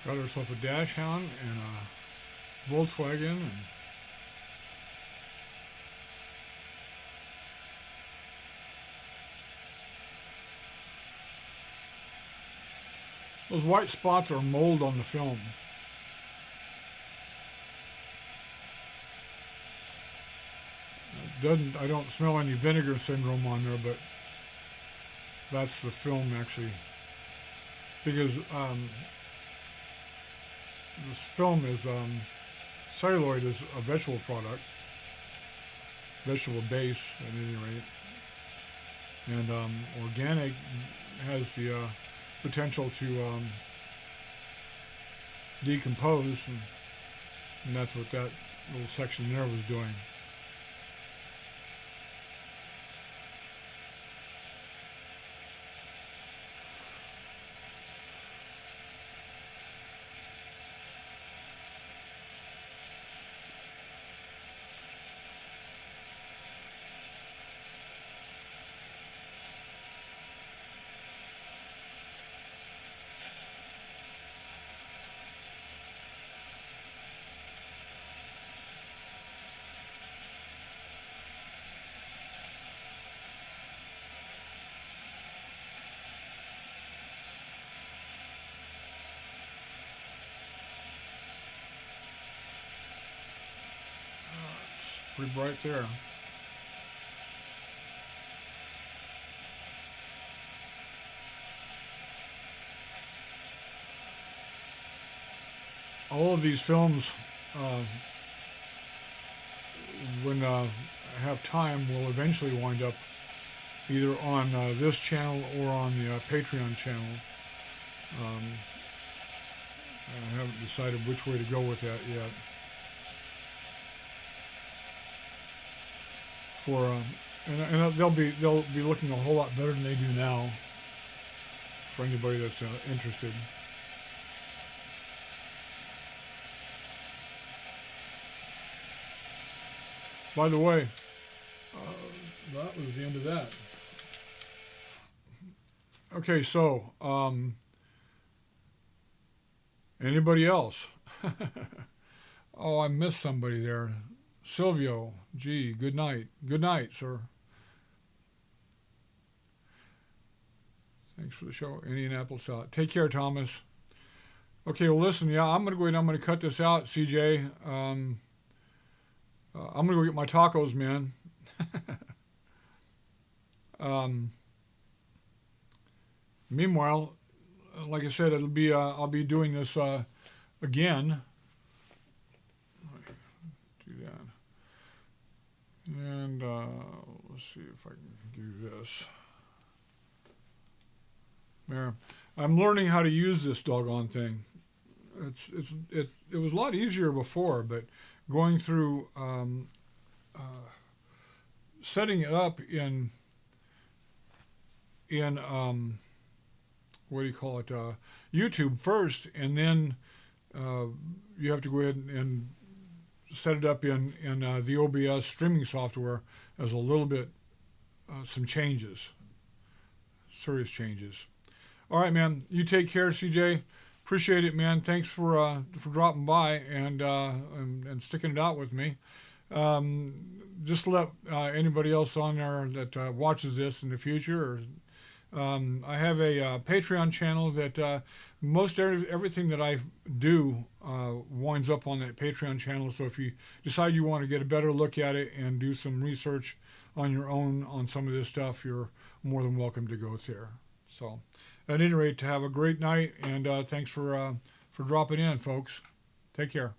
Got herself a dash hound and a Volkswagen. And those white spots are mold on the film. I don't smell any vinegar syndrome on there, but that's the film actually. Because this film is, celluloid is a vegetable product, vegetable base at any rate. And organic has the potential to decompose, and that's what that little section there was doing. Pretty bright there. All of these films, when I have time, will eventually wind up either on this channel or on the Patreon channel. I haven't decided which way to go with that yet. And they'll be looking a whole lot better than they do now. For anybody that's interested. By the way, that was the end of that. Okay, so anybody else? Oh, I missed somebody there. Silvio, gee, good night. Good night, sir. Thanks for the show. Indianapolis out. Take care, Thomas. Okay, well, listen, yeah, I'm going to go ahead and I'm going to cut this out, CJ. I'm going to go get my tacos, man. Meanwhile, like I said, I'll be doing this again. And let's see if I can do this. There, I'm learning how to use this doggone thing. It was a lot easier before, but going through setting it up in what do you call it? YouTube first, and then you have to go ahead and set it up in the OBS streaming software as a little bit, some changes, serious changes. All right, man. You take care, CJ. Appreciate it, man. Thanks for dropping by and sticking it out with me. Just let anybody else on there that watches this in the future. I have a Patreon channel that most everything that I do winds up on that Patreon channel. So if you decide you want to get a better look at it and do some research on your own on some of this stuff, you're more than welcome to go there. So at any rate, have a great night, and thanks for dropping in, folks. Take care.